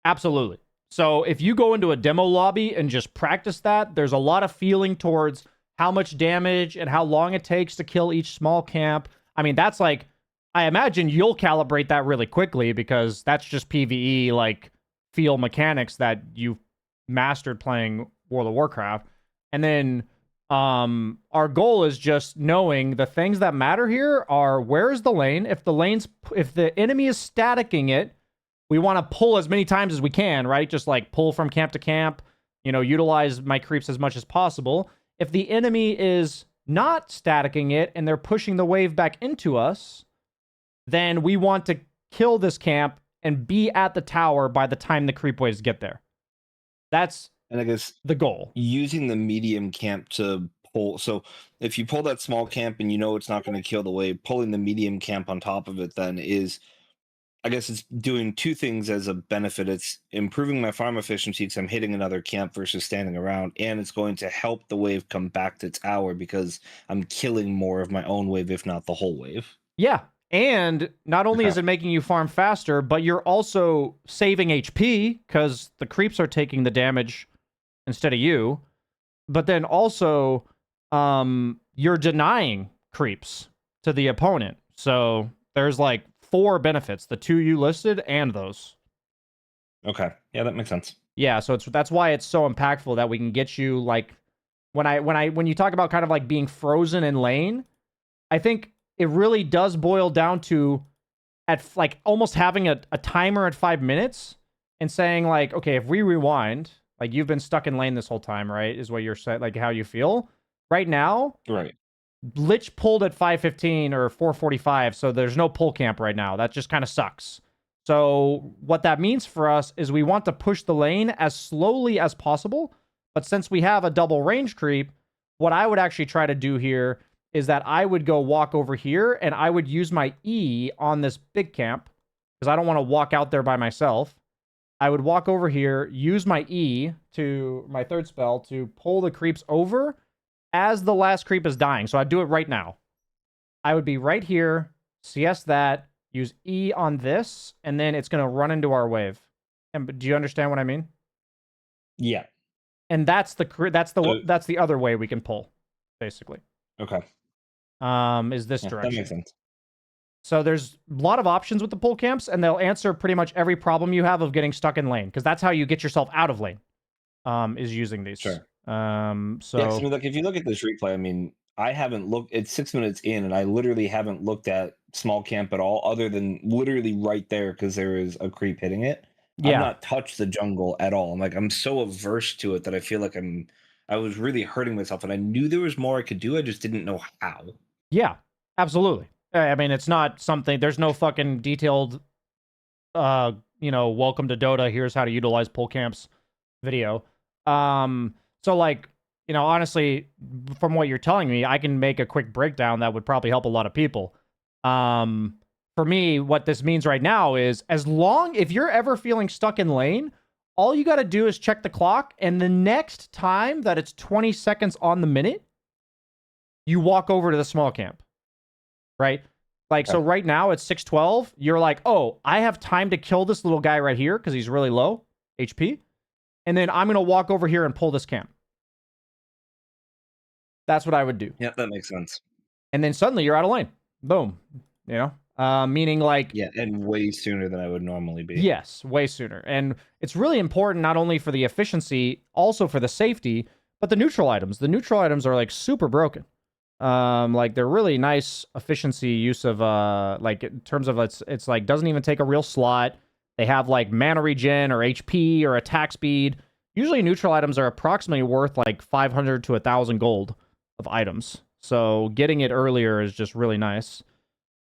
absolutely. So if you go into a demo lobby and just practice that, there's a lot of feeling towards how much damage and how long it takes to kill each small camp. I mean, that's like, I imagine you'll calibrate that really quickly because that's just PvE, like, feel mechanics that you've mastered playing World of Warcraft. And then our goal is just knowing the things that matter here are where is the lane? If the enemy is staticking it, we want to pull as many times as we can, right? Just like pull from camp to camp, utilize my creeps as much as possible. If the enemy is not staticking it and they're pushing the wave back into us, then we want to kill this camp and be at the tower by the time the creep waves get there. That's, and I guess, the goal. Using the medium camp to pull. So if you pull that small camp and it's not going to kill the wave, pulling the medium camp on top of it then is, I guess it's doing 2 things as a benefit. It's improving my farm efficiency because I'm hitting another camp versus standing around, and it's going to help the wave come back to tower because I'm killing more of my own wave, if not the whole wave. Yeah. And not only is it making you farm faster, but you're also saving HP because the creeps are taking the damage instead of you. But then also, you're denying creeps to the opponent. So there's like 4 benefits, the 2 you listed and those. Okay. Yeah, that makes sense. Yeah, so that's why it's so impactful that we can get you like when you talk about kind of like being frozen in lane, I think it really does boil down to at like almost having a timer at 5 minutes and saying like, okay, if we rewind, like you've been stuck in lane this whole time, right? Is what you're saying, like how you feel right now. Right. Lich pulled at 5:15 or 4:45, so there's no pull camp right now. That just kind of sucks. So what that means for us is we want to push the lane as slowly as possible. But since we have a double range creep, what I would actually try to do here is that I would go walk over here and I would use my E on this big camp because I don't want to walk out there by myself. I would walk over here, use my E to my 3rd spell to pull the creeps over as the last creep is dying. So I'd do it right now. I would be right here, CS that, use E on this, and then it's going to run into our wave. And do you understand what I mean? Yeah. And that's the other way we can pull, basically. Okay. Is this direction. That makes sense. So there's a lot of options with the pull camps, and they'll answer pretty much every problem you have of getting stuck in lane, because that's how you get yourself out of lane, is using these. Sure. So yeah, I mean, like if you look at this replay, I mean, I haven't looked. It's 6 minutes in, and I literally haven't looked at small camp at all, other than literally right there because there is a creep hitting it. Yeah. I've not touched the jungle at all. I'm so averse to it that I feel like I was really hurting myself, and I knew there was more I could do. I just didn't know how. Yeah, absolutely. I mean, it's not something. There's no fucking detailed, welcome to Dota. Here's how to utilize pull camps video. So like, honestly, from what you're telling me, I can make a quick breakdown that would probably help a lot of people. For me, what this means right now is if you're ever feeling stuck in lane, all you got to do is check the clock, and the next time that it's 20 seconds on the minute, you walk over to the small camp, right? Like, so right now it's 6:12. You're like, oh, I have time to kill this little guy right here because he's really low HP. And then I'm going to walk over here and pull this camp. That's what I would do. Yeah, that makes sense. And then suddenly you're out of lane. Boom. You know? Meaning like... Yeah, and way sooner than I would normally be. Yes, way sooner. And it's really important not only for the efficiency, also for the safety, but the neutral items. The neutral items are like super broken. Like they're really nice efficiency use of like in terms of it's like doesn't even take a real slot. They have like mana regen or HP or attack speed. Usually neutral items are approximately worth like 500 to 1,000 gold of items. So getting it earlier is just really nice.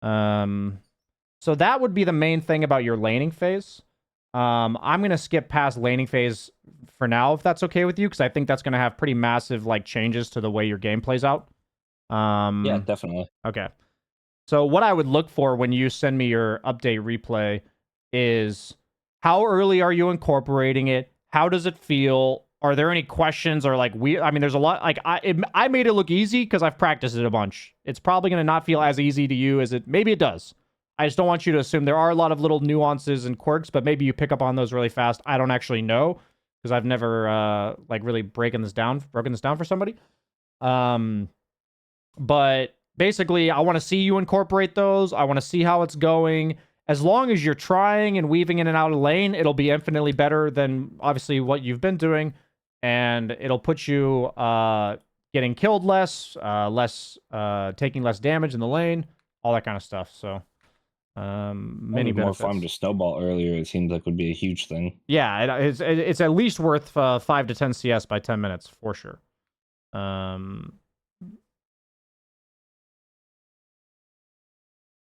So that would be the main thing about your laning phase. I'm going to skip past laning phase for now, if that's okay with you, because I think that's going to have pretty massive like changes to the way your game plays out. Yeah, definitely. Okay. So what I would look for when you send me your update replay is how early are you incorporating it? How does it feel? Are there any questions or like I mean, there's a lot. Like I made it look easy because I've practiced it a bunch. It's probably going to not feel as easy to you as it. Maybe it does. I just don't want you to assume there are a lot of little nuances and quirks, but maybe you pick up on those really fast. I don't actually know because I've never like really broken this down for somebody. But basically, I want to see you incorporate those. I want to see how it's going. As long as you're trying and weaving in and out of lane, it'll be infinitely better than obviously what you've been doing, and it'll put you getting killed less, taking less damage in the lane, all that kind of stuff. So. Many more benefits. farm to snowball earlier, it seems like would be a huge thing. Yeah, it's at least worth 5 to 10 CS by 10 minutes for sure.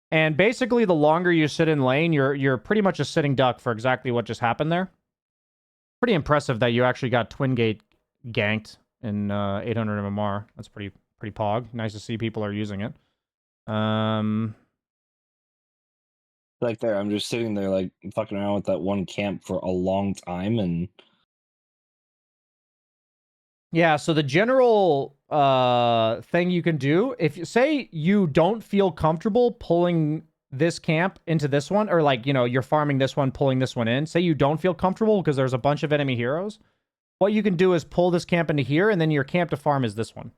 And basically, the longer you sit in lane, you're pretty much a sitting duck for exactly what just happened there. Pretty impressive that you actually got Twin Gate ganked in 800 MMR. That's pretty pog. Nice to see people are using it. Like there, I'm just sitting there like fucking around with that one camp for a long time, and yeah, so the general thing you can do, if you say you don't feel comfortable pulling this camp into this one, or like, you know, you're farming this one, pulling this one in, say you don't feel comfortable because there's a bunch of enemy heroes, what you can do is pull this camp into here, and then your camp to farm is this one.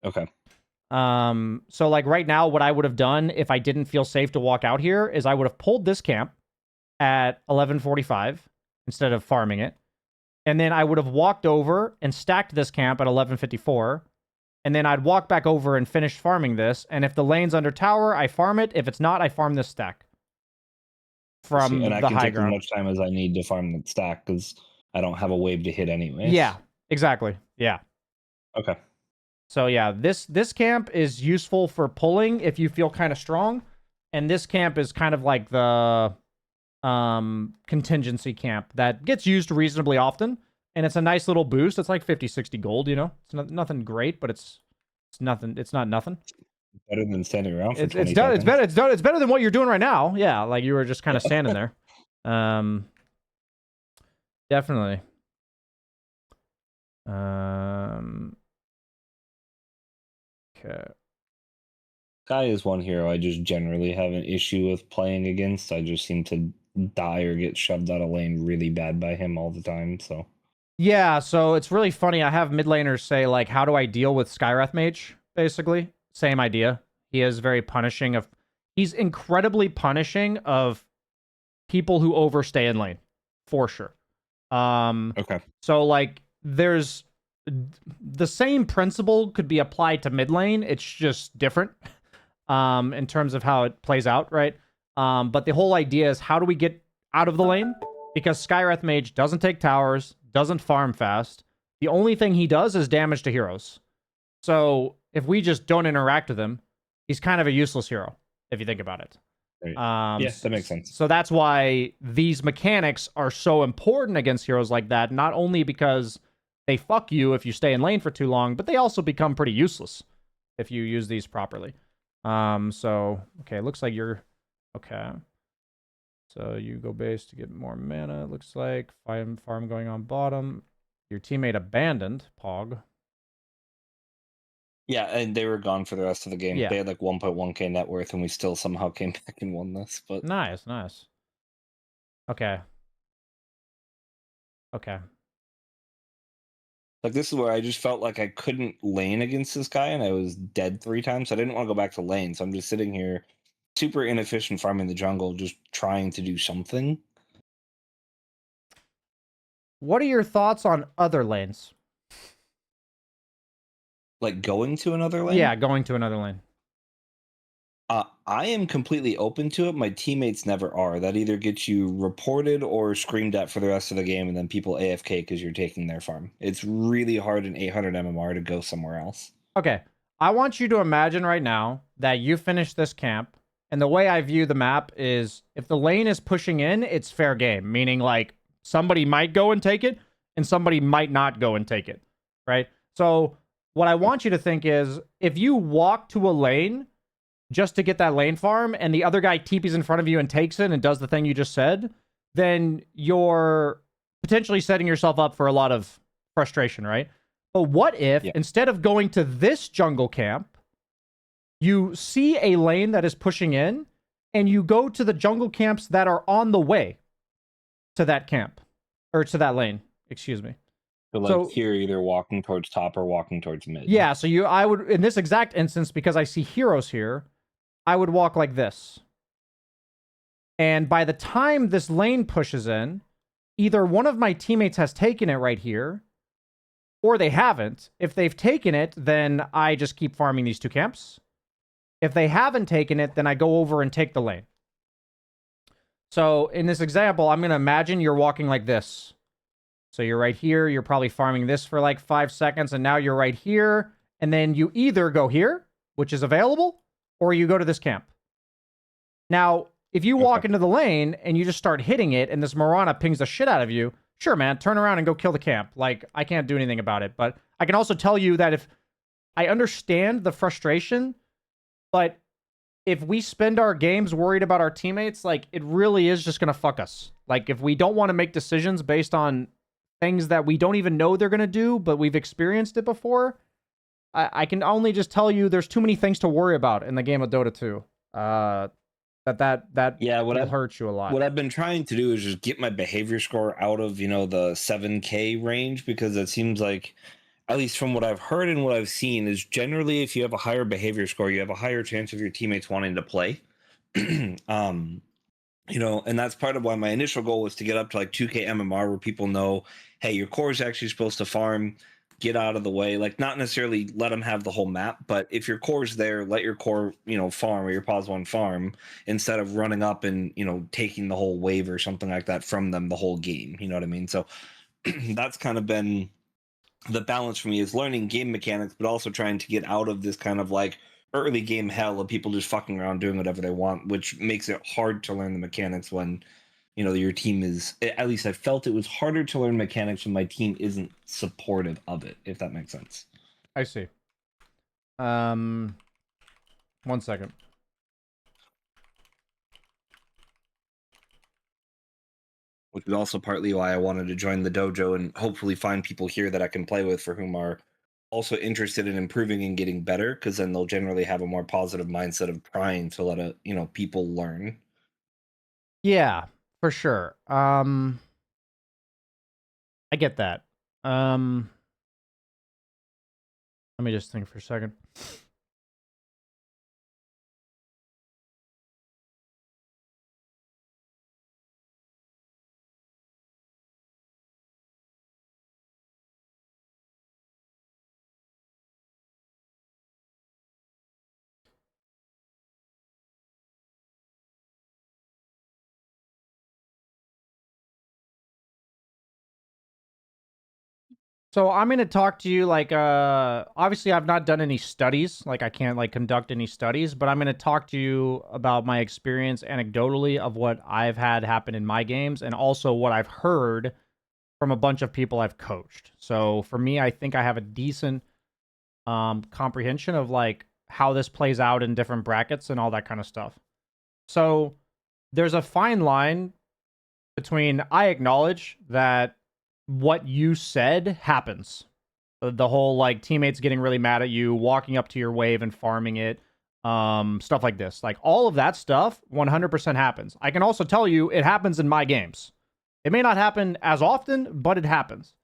Okay. So like right now, what I would have done if I didn't feel safe to walk out here is I would have pulled this camp at 11:45 instead of farming it. And then I would have walked over and stacked this camp at 11:54. And then I'd walk back over and finish farming this. And if the lane's under tower, I farm it. If it's not, I farm this stack from and I the can high take ground. as much time as I need to farm the stack because I don't have a wave to hit anyway. Yeah, exactly. Yeah. Okay. So yeah, this camp is useful for pulling if you feel kind of strong. And this camp is kind of like the contingency camp that gets used reasonably often, and it's a nice little boost. It's like 50-60 gold, you know. It's nothing great, but it's nothing. It's not nothing. Better than standing around for 20 It's seconds. It's better than what you're doing right now. Yeah, like you were just kind of standing there. Definitely. Okay. Guy is one hero I just generally have an issue with playing against. I just seem to die or get shoved out of lane really bad by him all the time. So yeah, so it's really funny. I have mid laners say like, "How do I deal with Skywrath Mage?" Basically, same idea. He is very punishing of. He's incredibly punishing of people who overstay in lane, for sure. okay. So like, there's the same principle could be applied to mid lane. It's just different. In terms of how it plays out, right? But the whole idea is how do we get out of the lane? Because Skywrath Mage doesn't take towers, doesn't farm fast. The only thing he does is damage to heroes. So if we just don't interact with him, he's kind of a useless hero, if you think about it. Yeah, that makes sense. So that's why these mechanics are so important against heroes like that, not only because they fuck you if you stay in lane for too long, but they also become pretty useless if you use these properly. So okay, looks like you're okay. So you go base to get more mana. It looks like farm going on bottom. Your teammate abandoned Pog. Yeah, and they were gone for the rest of the game. Yeah. They had like 1.1k net worth, and we still somehow came back and won this. But Nice, nice. Okay. Okay. like this is where I just felt like I couldn't lane against this guy, and I was dead 3 times. So I didn't want to go back to lane. So I'm just sitting here, super inefficient farming the jungle, just trying to do something. What are your thoughts on other lanes? Like going to another lane. Yeah, going to another lane. I am completely open to it. My teammates never are. That either gets you reported or screamed at for the rest of the game, and then people AFK because you're taking their farm. It's really hard in 800 MMR to go somewhere else. Okay. I want you to imagine right now that you finish this camp, and the way I view the map is if the lane is pushing in, it's fair game, meaning like somebody might go and take it, and somebody might not go and take it, right? So what I want you to think is if you walk to a lane just to get that lane farm, and the other guy TPs in front of you and takes it and does the thing you just said, then you're potentially setting yourself up for a lot of frustration, right? But what if instead of going to this jungle camp, you see a lane that is pushing in, and you go to the jungle camps that are on the way to that camp, or to that lane, excuse me. So like here, either walking towards top or walking towards mid. Yeah, so I would, in this exact instance, because I see heroes here, I would walk like this. And by the time this lane pushes in, either one of my teammates has taken it right here, or they haven't. If they've taken it, then I just keep farming these 2 camps. If they haven't taken it, then I go over and take the lane. So in this example, I'm going to imagine you're walking like this. So you're right here. You're probably farming this for like 5 seconds, and now you're right here. And then you either go here, which is available, or you go to this camp. Now, if you walk into the lane and you just start hitting it and this Morana pings the shit out of you, sure, man, turn around and go kill the camp. Like, I can't do anything about it. But I can also tell you that if I understand the frustration, but if we spend our games worried about our teammates, like, it really is just going to fuck us. Like, if we don't want to make decisions based on things that we don't even know they're going to do, but we've experienced it before, I can only just tell you there's too many things to worry about in the game of Dota 2. That yeah, will hurt you a lot. What I've been trying to do is just get my behavior score out of, the 7K range, because it seems like, at least from what I've heard and what I've seen, is generally if you have a higher behavior score, you have a higher chance of your teammates wanting to play. And that's part of why my initial goal was to get up to like 2K MMR, where people know, hey, your core is actually supposed to farm, get out of the way. Like, not necessarily let them have the whole map, but if your core's there, let your core, farm, or your pos one farm, instead of running up and, taking the whole wave or something like that from them the whole game. You know what I mean? So that's kind of been the balance for me, is learning game mechanics, but also trying to get out of this kind of like early game hell of people just fucking around doing whatever they want, which makes it hard to learn the mechanics when your team is, at least I felt it was harder to learn mechanics when my team isn't supportive of it, if that makes sense. I see. 1 second. Which is also partly why I wanted to join the dojo and hopefully find people here that I can play with, for whom are also interested in improving and getting better, because then they'll generally have a more positive mindset of trying to let people learn. Yeah, for sure. I get that. Let me just think for a second. So I'm going to talk to you like, obviously I've not done any studies, like I can't like conduct any studies, but I'm going to talk to you about my experience anecdotally of what I've had happen in my games, and also what I've heard from a bunch of people I've coached. So for me, I think I have a decent comprehension of like how this plays out in different brackets and all that kind of stuff. So there's a fine line between I acknowledge that what you said happens. The whole like teammates getting really mad at you, walking up to your wave and farming it, stuff like this. Like all of that stuff 100% happens. I can also tell you it happens in my games. It may not happen as often, but it happens.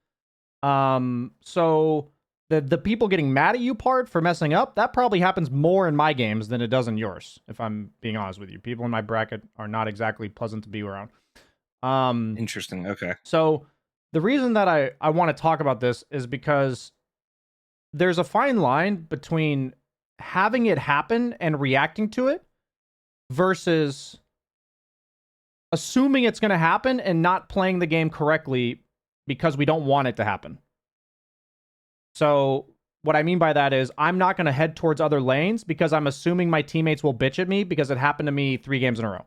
So the people getting mad at you part for messing up, that probably happens more in my games than it does in yours, if I'm being honest with you. People in my bracket are not exactly pleasant to be around. Interesting. Okay. So the reason that I want to talk about this is because there's a fine line between having it happen and reacting to it versus assuming it's going to happen and not playing the game correctly because we don't want it to happen. So what I mean by that is I'm not going to head towards other lanes because I'm assuming my teammates will bitch at me because it happened to me 3 games in a row.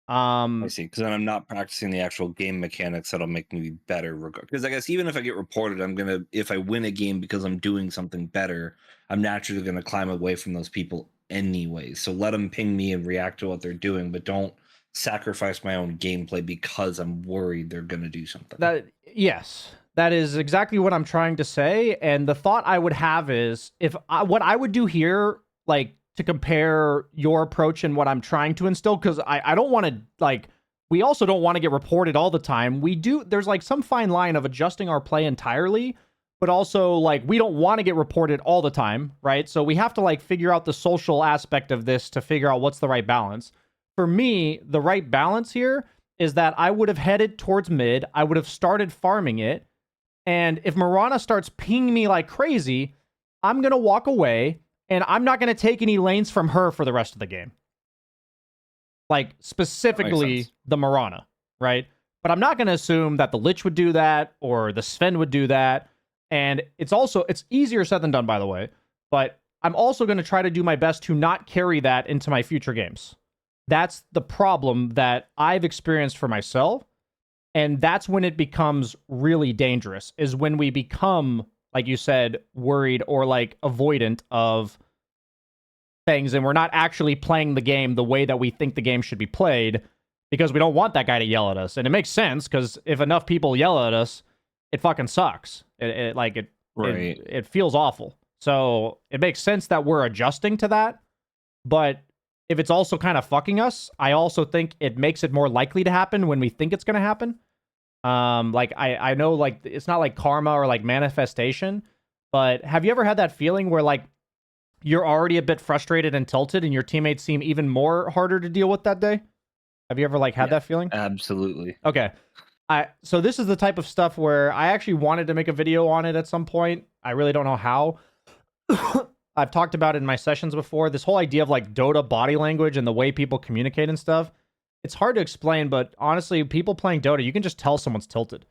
I see, because then I'm not practicing the actual game mechanics that'll make me better. Because I guess even if I get reported, if I win a game because I'm doing something better, I'm naturally gonna climb away from those people anyway. So let them ping me and react to what they're doing, but don't sacrifice my own gameplay because I'm worried they're gonna do something. Yes, that is exactly what I'm trying to say. And the thought I would have is what I would do here, like, to compare your approach and what I'm trying to instill, because I don't want to, like, we also don't want to get reported all the time. There's like some fine line of adjusting our play entirely, but also like we don't want to get reported all the time, right? So we have to like figure out the social aspect of this to figure out what's the right balance. For me, the right balance here is that I would have headed towards mid, I would have started farming it, and if Mirana starts pinging me like crazy, I'm going to walk away, and I'm not going to take any lanes from her for the rest of the game. Like, specifically the Mirana, right? But I'm not going to assume that the Lich would do that, or the Sven would do that, and it's easier said than done, by the way, but I'm also going to try to do my best to not carry that into my future games. That's the problem that I've experienced for myself, and that's when it becomes really dangerous, is when we become, like you said, worried or like avoidant of things, and we're not actually playing the game the way that we think the game should be played because we don't want that guy to yell at us. And it makes sense, because if enough people yell at us, it fucking sucks. It feels awful. So it makes sense that we're adjusting to that, but if it's also kind of fucking us, I also think it makes it more likely to happen when we think it's going to happen. Like I know, like, it's not like karma or like manifestation, but have you ever had that feeling where like you're already a bit frustrated and tilted and your teammates seem even more harder to deal with that day? Have you ever like had that feeling? Absolutely. Okay. So this is the type of stuff where I actually wanted to make a video on it at some point. I really don't know how. I've talked about it in my sessions before. This whole idea of like Dota body language and the way people communicate and stuff. It's hard to explain, but honestly, people playing Dota, you can just tell someone's tilted.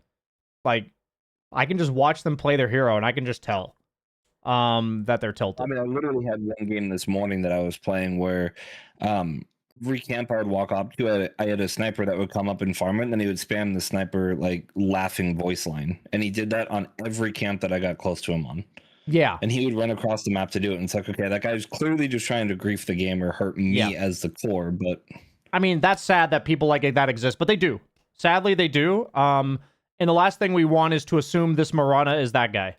Like, I can just watch them play their hero and I can just tell that they're tilted. I mean, I literally had one game this morning that I was playing where every camp I would walk up to, I had a sniper that would come up and farm it, and then he would spam the sniper like laughing voice line. And he did that on every camp that I got close to him on. Yeah. And he would run across the map to do it. And it's like, okay, that guy's clearly just trying to grief the game or hurt me as the core. But I mean, that's sad that people like that exist, but they do. Sadly, they do. And the last thing we want is to assume this Mirana is that guy.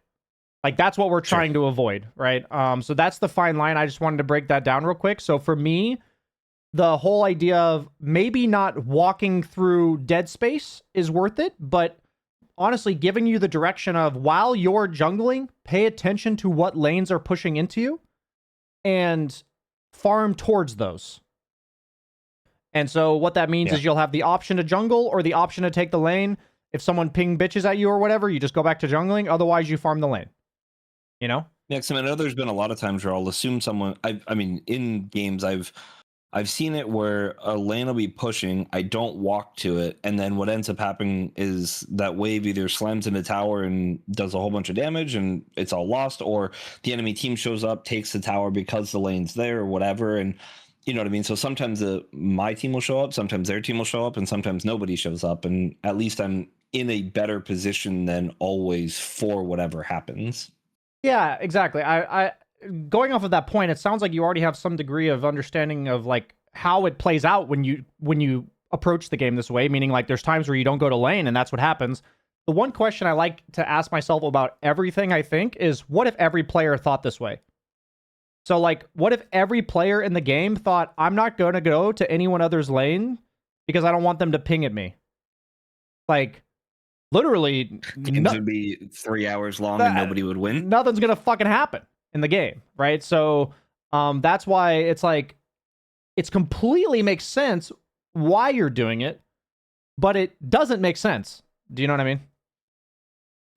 Like, that's what we're trying to avoid, right? So that's the fine line. I just wanted to break that down real quick. So for me, the whole idea of maybe not walking through dead space is worth it, but honestly giving you the direction of, while you're jungling, pay attention to what lanes are pushing into you and farm towards those. And so what that means is you'll have the option to jungle or the option to take the lane. If someone ping bitches at you or whatever, you just go back to jungling. Otherwise, you farm the lane. You know? Yeah, because I know there's been a lot of times where I'll assume someone. I mean, in games, I've seen it where a lane will be pushing, I don't walk to it, and then what ends up happening is that wave either slams into tower and does a whole bunch of damage and it's all lost, or the enemy team shows up, takes the tower because the lane's there or whatever, and you know what I mean? So sometimes my team will show up, sometimes their team will show up, and sometimes nobody shows up, and at least I'm in a better position than always for whatever happens. Yeah, exactly. going off of that point, it sounds like you already have some degree of understanding of like how it plays out when you approach the game this way, meaning like there's times where you don't go to lane and that's what happens. The one question I like to ask myself about everything, I think, is what if every player thought this way? So like, what if every player in the game thought, I'm not going to go to anyone other's lane because I don't want them to ping at me? Like, literally, Games would be 3 hours long and nobody would win. Nothing's going to fucking happen in the game, right? So that's why it's like, it's completely makes sense why you're doing it, but it doesn't make sense. Do you know what I mean?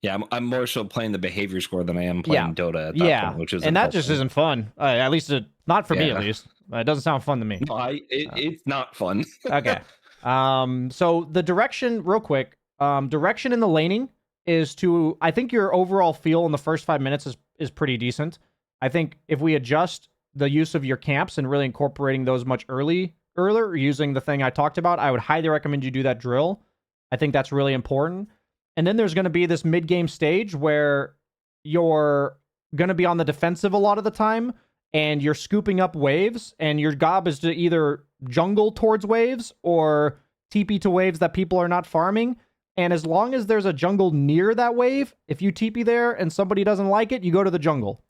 Yeah, I'm more so playing the behavior score than I am playing Dota at that point, which is and that just isn't fun. At least not for me. At least it doesn't sound fun to me. No, it's not fun. Okay. So the direction, real quick. Direction in the laning is to. I think your overall feel in the first 5 minutes is pretty decent. I think if we adjust the use of your camps and really incorporating those much earlier, using the thing I talked about, I would highly recommend you do that drill. I think that's really important. And then there's going to be this mid-game stage where you're going to be on the defensive a lot of the time, and you're scooping up waves, and your job is to either jungle towards waves or TP to waves that people are not farming. And as long as there's a jungle near that wave, if you TP there and somebody doesn't like it, you go to the jungle.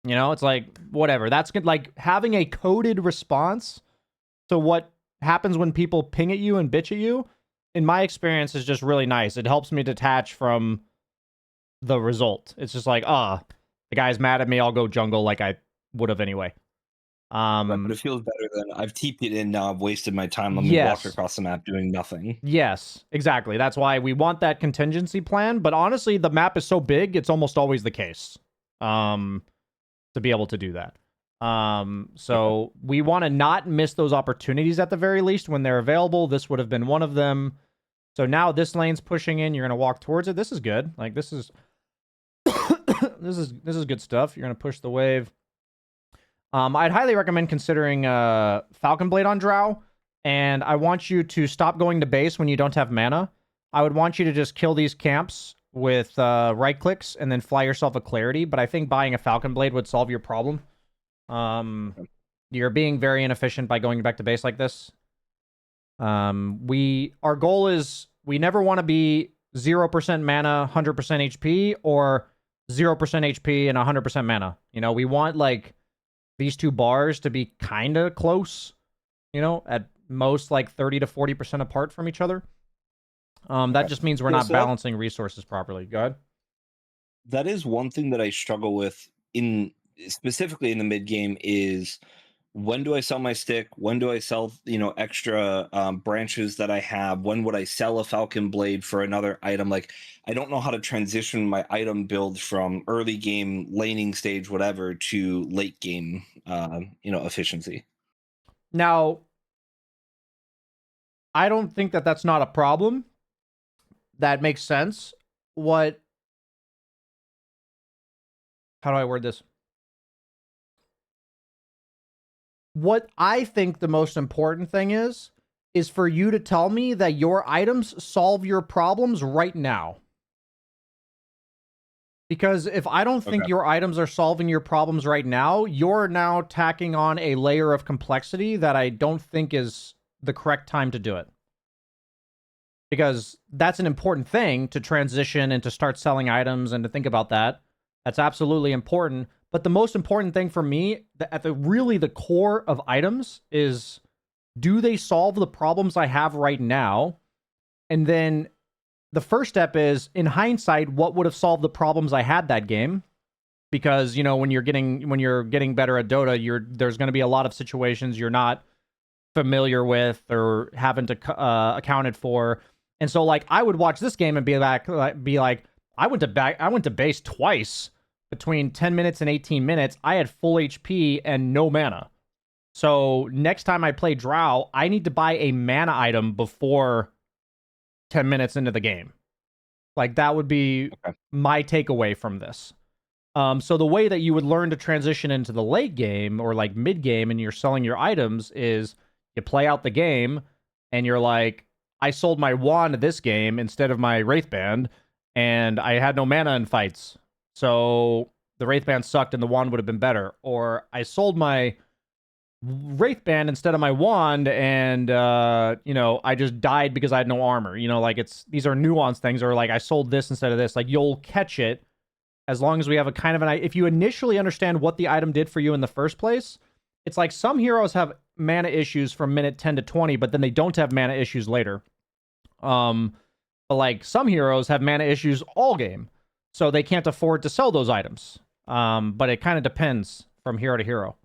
You know, it's like, whatever. That's good. Like, having a coded response to what happens when people ping at you and bitch at you, in my experience, is just really nice. It helps me detach from the result. It's just like, the guy's mad at me, I'll go jungle like I would have anyway. But it feels better than I've TP'd in now, I've wasted my time. Let me walk across the map doing nothing. Yes, exactly. That's why we want that contingency plan. But honestly, the map is so big, it's almost always the case to be able to do that. So we want to not miss those opportunities at the very least when they're available. This would have been one of them. So now this lane's pushing in. You're going to walk towards it. This is good. Like, this is this is good stuff. You're going to push the wave. I'd highly recommend considering Falcon Blade on Drow, and I want you to stop going to base when you don't have mana. I would want you to just kill these camps with right clicks and then fly yourself a Clarity, but I think buying a Falcon Blade would solve your problem. You're being very inefficient by going back to base like this. Our goal is we never want to be 0% mana, 100% HP, or 0% HP and 100% mana. You know, we want like these two bars to be kind of close, you know, at most like 30 to 40% apart from each other. That just means we're not balancing resources properly. Go ahead. That is one thing that I struggle with specifically in the mid game is, when do I sell my stick? When do I sell, extra branches that I have? When would I sell a Falcon Blade for another item? Like, I don't know how to transition my item build from early game, laning stage, whatever, to late game, efficiency. Now, I don't think that that's not a problem. That makes sense. How do I word this? What I think the most important thing is for you to tell me that your items solve your problems right now. Because if I don't think your items are solving your problems right now, you're now tacking on a layer of complexity that I don't think is the correct time to do it. Because that's an important thing to transition and to start selling items and to think about that. That's absolutely important. But the most important thing for me, at the core of items, is, do they solve the problems I have right now? And then the first step is, in hindsight, what would have solved the problems I had that game? Because, when you're getting better at Dota, there's going to be a lot of situations you're not familiar with or haven't accounted for. And so, like, I would watch this game and be like, I went to base twice. Between 10 minutes and 18 minutes, I had full HP and no mana. So next time I play Drow, I need to buy a mana item before 10 minutes into the game. Like, that would be my takeaway from this. So the way that you would learn to transition into the late game or like mid game and you're selling your items is you play out the game and you're like, I sold my wand this game instead of my Wraithband and I had no mana in fights. So the Wraithband sucked and the wand would have been better. Or I sold my Wraithband instead of my wand, and I just died because I had no armor. Like these are nuanced things. Or like I sold this instead of this. Like you'll catch it as long as we have a kind of an. If you initially understand what the item did for you in the first place, it's like some heroes have mana issues from minute 10 to 20, but then they don't have mana issues later. But like some heroes have mana issues all game, so they can't afford to sell those items. But it kind of depends from hero to hero.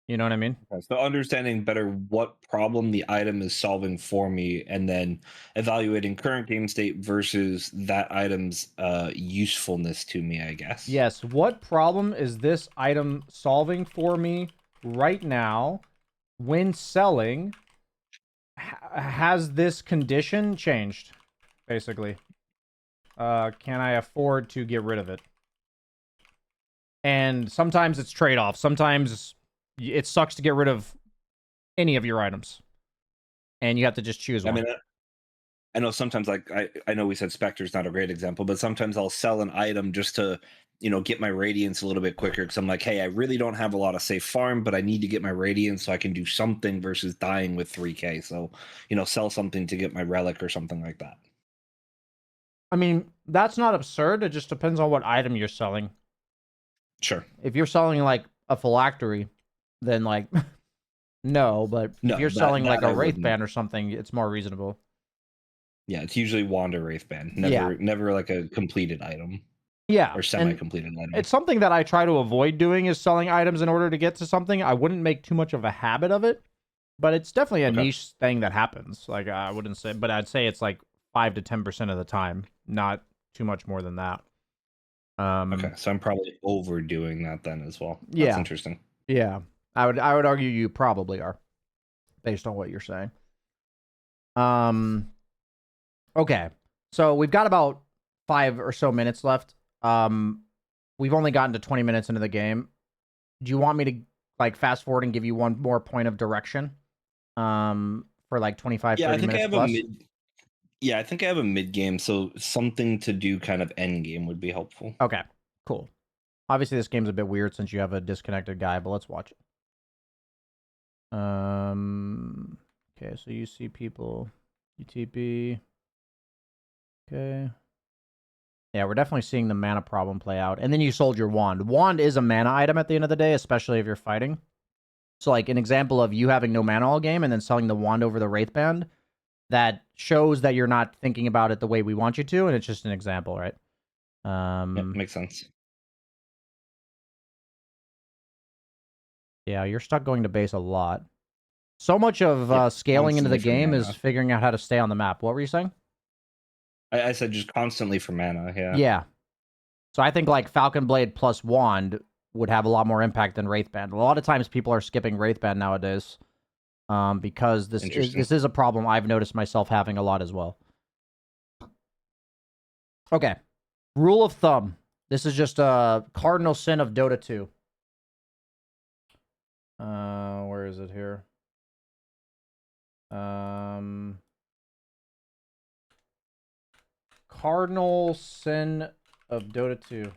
You know what I mean? Okay, so understanding better what problem the item is solving for me, and then evaluating current game state versus that item's usefulness to me, I guess. Yes. What problem is this item solving for me right now when selling? Has this condition changed? Basically. Can I afford to get rid of it? And sometimes it's trade-off. Sometimes it sucks to get rid of any of your items. And you have to just choose one. I mean, I know sometimes, like, I know we said Spectre's not a great example, but sometimes I'll sell an item just to, get my Radiance a little bit quicker, because I'm like, hey, I really don't have a lot of safe farm, but I need to get my Radiance so I can do something versus dying with 3k. So, sell something to get my Relic or something like that. I mean, that's not absurd. It just depends on what item you're selling. Sure. If you're selling, like, a phylactery, then, like, no. But if you're selling, like, a Wraithband or something, it's more reasonable. Yeah, it's usually Wand or Wraithband. Never like a completed item. Yeah. Or semi-completed item. It's something that I try to avoid doing, is selling items in order to get to something. I wouldn't make too much of a habit of it, but it's definitely a niche thing that happens. Like, I wouldn't say, but I'd say it's like 5 to 10% of the time, not too much more than that. Okay, so I'm probably overdoing that then as well. That's Yeah. interesting. Yeah. I would argue you probably are, based on what you're saying. Okay. So we've got about 5 or so minutes left. We've only gotten to 20 minutes into the game. Do you want me to like fast forward and give you one more point of direction? For like 25, 30 minutes plus? I think I have a mid game, so something to do kind of end game would be helpful. Okay, cool. Obviously, this game's a bit weird since you have a disconnected guy, but let's watch it. Okay, so you see people, UTP. Okay. Yeah, we're definitely seeing the mana problem play out. And then you sold your wand. Wand is a mana item at the end of the day, especially if you're fighting. So, like, an example of you having no mana all game and then selling the wand over the Wraithband, that shows that you're not thinking about it the way we want you to, and it's just an example, right? Makes sense. Yeah, you're stuck going to base a lot. So much of scaling into the game is figuring out how to stay on the map. What were you saying? I said just constantly for mana, yeah. Yeah. So I think like Falcon Blade plus Wand would have a lot more impact than Wraithband. A lot of times people are skipping Wraithband nowadays because this is a problem I've noticed myself having a lot as well. Okay. Rule of thumb. This is just a cardinal sin of Dota 2. Where is it here? Cardinal sin of Dota 2.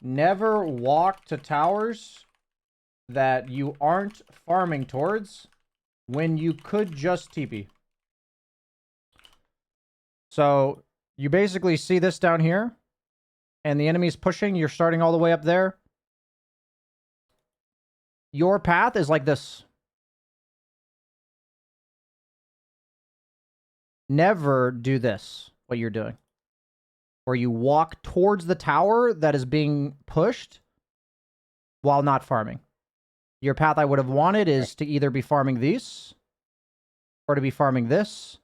Never walk to towers that you aren't farming towards when you could just TP. So you basically see this down here, and the enemy's pushing. You're starting all the way up there. Your path is like this. Never do this, what you're doing. Where you walk towards the tower that is being pushed while not farming. Your path I would have wanted is to either be farming these or to be farming this.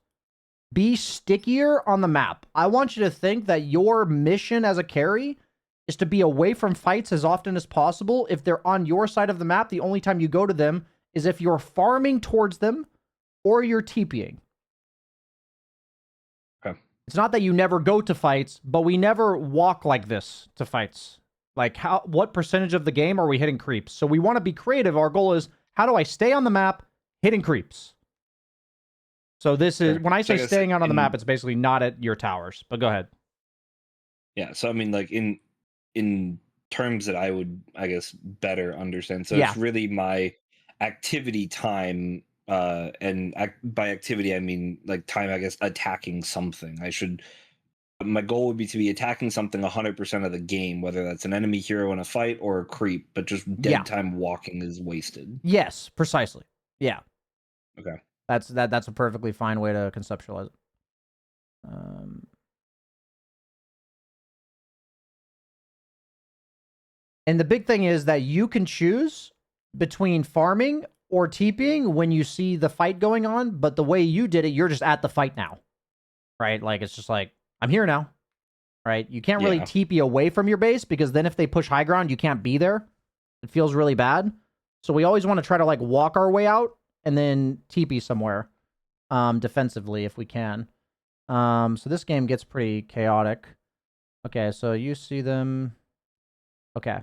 Be stickier on the map. I want you to think that your mission as a carry is to be away from fights as often as possible. If they're on your side of the map, the only time you go to them is if you're farming towards them or you're TPing. It's not that you never go to fights, but we never walk like this to fights. Like, what percentage of the game are we hitting creeps? So we want to be creative. Our goal is, how do I stay on the map hitting creeps? So this is, when I say staying out on the map, it's basically not at your towers. But go ahead. Yeah, so I mean, like, in in terms that I would, I guess, better understand. So Yeah, it's really my activity time, and by activity I mean like time, I guess, attacking something. My goal would be to be attacking something 100% of the game, whether that's an enemy hero in a fight or a creep, but just yeah, dead time walking is wasted. yes, precisely. Yeah, Okay. that's a perfectly fine way to conceptualize it. Um, and the big thing is that you can choose between farming or TPing when you see the fight going on, but the way you did it, you're just at the fight now, right? Like, it's just like, I'm here now, right? You can't really Yeah. TP away from your base because then if they push high ground, you can't be there. It feels really bad. So we always want to try to like walk our way out and then TP somewhere defensively if we can. So this game gets pretty chaotic. Okay, so you see them. Okay.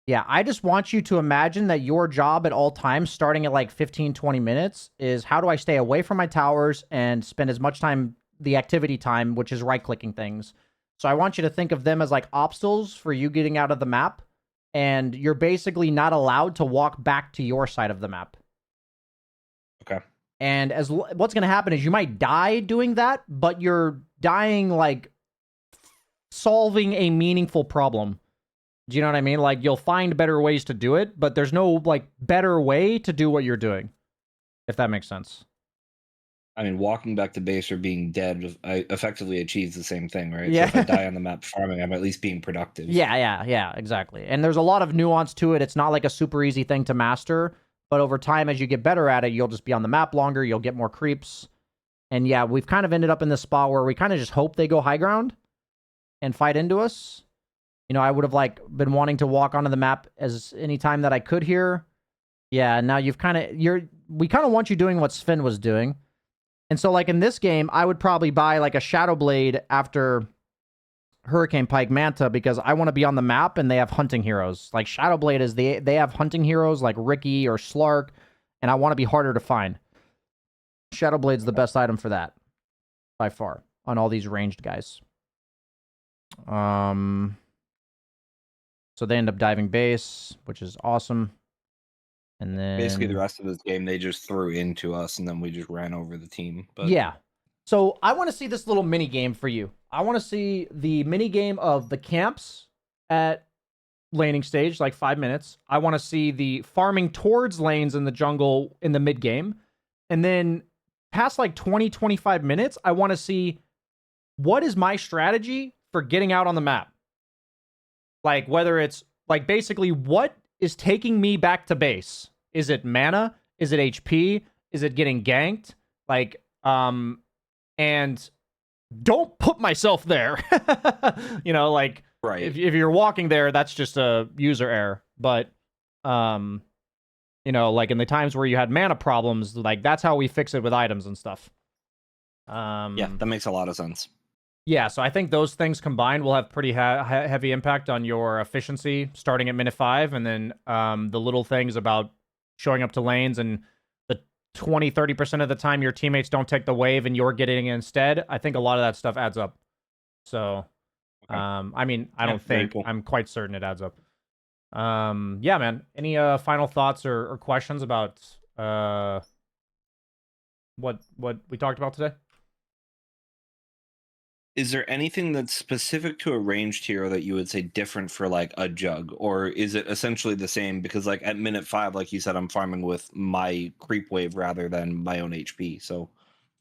Yeah, I just want you to imagine that your job at all times, starting at like 15, 20 minutes, is how do I stay away from my towers and spend as much time, the activity time, which is right-clicking things. So I want you to think of them as like obstacles for you getting out of the map, and you're basically not allowed to walk back to your side of the map. Okay. And what's going to happen is you might die doing that, but you're dying like solving a meaningful problem. Do you know what I mean? Like, you'll find better ways to do it, but there's no like better way to do what you're doing, if that makes sense. I mean, walking back to base or being dead, I effectively achieves the same thing, right? So if I Yeah. die on the map farming, I'm at least being productive. Yeah, exactly. And there's a lot of nuance to it. It's not like a super easy thing to master, but over time, as you get better at it, you'll just be on the map longer, you'll get more creeps. And yeah, we've kind of ended up in this spot where we kind of just hope they go high ground and fight into us. You know, I would have like been wanting to walk onto the map as any time that I could here. Yeah, now we kind of want you doing what Sven was doing. And so like in this game, I would probably buy like a Shadow Blade after Hurricane Pike Manta because I want to be on the map and they have hunting heroes. Like Shadow Blade is they have hunting heroes like Ricky or Slark, and I want to be harder to find. Shadow Blade's the best item for that by far on all these ranged guys. So they end up diving base, which is awesome. And then Basically, the rest of this game they just threw into us, and then we just ran over the team. But yeah. So I want to see this little mini game for you. I want to see the mini game of the camps at laning stage, like 5 minutes. I want to see the farming towards lanes in the jungle in the mid game. And then past like 20, 25 minutes, I want to see what is my strategy for getting out on the map. Like whether it's like basically what is taking me back to base. Is it mana? Is it HP? Is it getting ganked? Like, and don't put myself there. You know, like right, if you're walking there, that's just a user error. But you know, like in the times where you had mana problems, like that's how we fix it with items and stuff. yeah, that makes a lot of sense. Yeah, so I think those things combined will have pretty heavy impact on your efficiency starting at minute 5, and then the little things about showing up to lanes and the 20-30% of the time your teammates don't take the wave and you're getting it instead. I think a lot of that stuff adds up. So, Okay. I mean, I Yeah, don't very think, cool. I'm quite certain it adds up. Yeah, man. Any final thoughts or questions about what we talked about today? Is there anything that's specific to a ranged hero that you would say different for like a jug, or is it essentially the same? Because like at minute 5, like you said, I'm farming with my creep wave rather than my own HP, so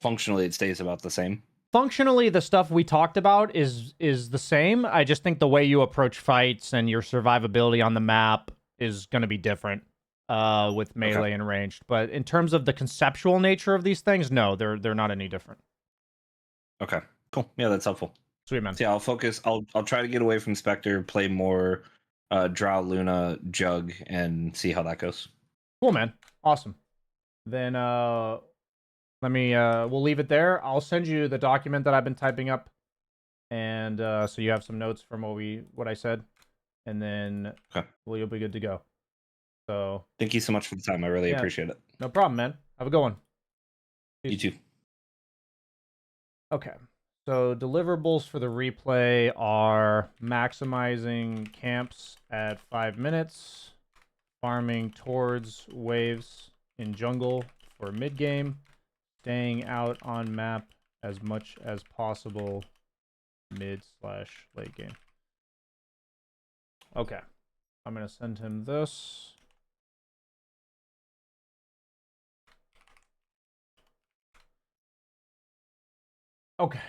functionally it stays about the same. Functionally, the stuff we talked about is the same. I just think the way you approach fights and your survivability on the map is going to be different with Okay. melee and ranged. But in terms of the conceptual nature of these things, no, they're not any different. Okay. Cool. Yeah, that's helpful. Sweet, man. So yeah, I'll focus. I'll try to get away from Spectre, play more Drow Luna Jug, and see how that goes. Cool, man. Awesome. Then let me we'll leave it there. I'll send you the document that I've been typing up, and so you have some notes from what I said, and then Okay. well, you'll be good to go. So Thank you so much for the time. I really appreciate it. no problem, man. Have a good one. You too. Okay. So deliverables for the replay are maximizing camps at 5 minutes, farming towards waves in jungle for mid game, staying out on map as much as possible mid/late game. Okay, I'm gonna send him this. Okay.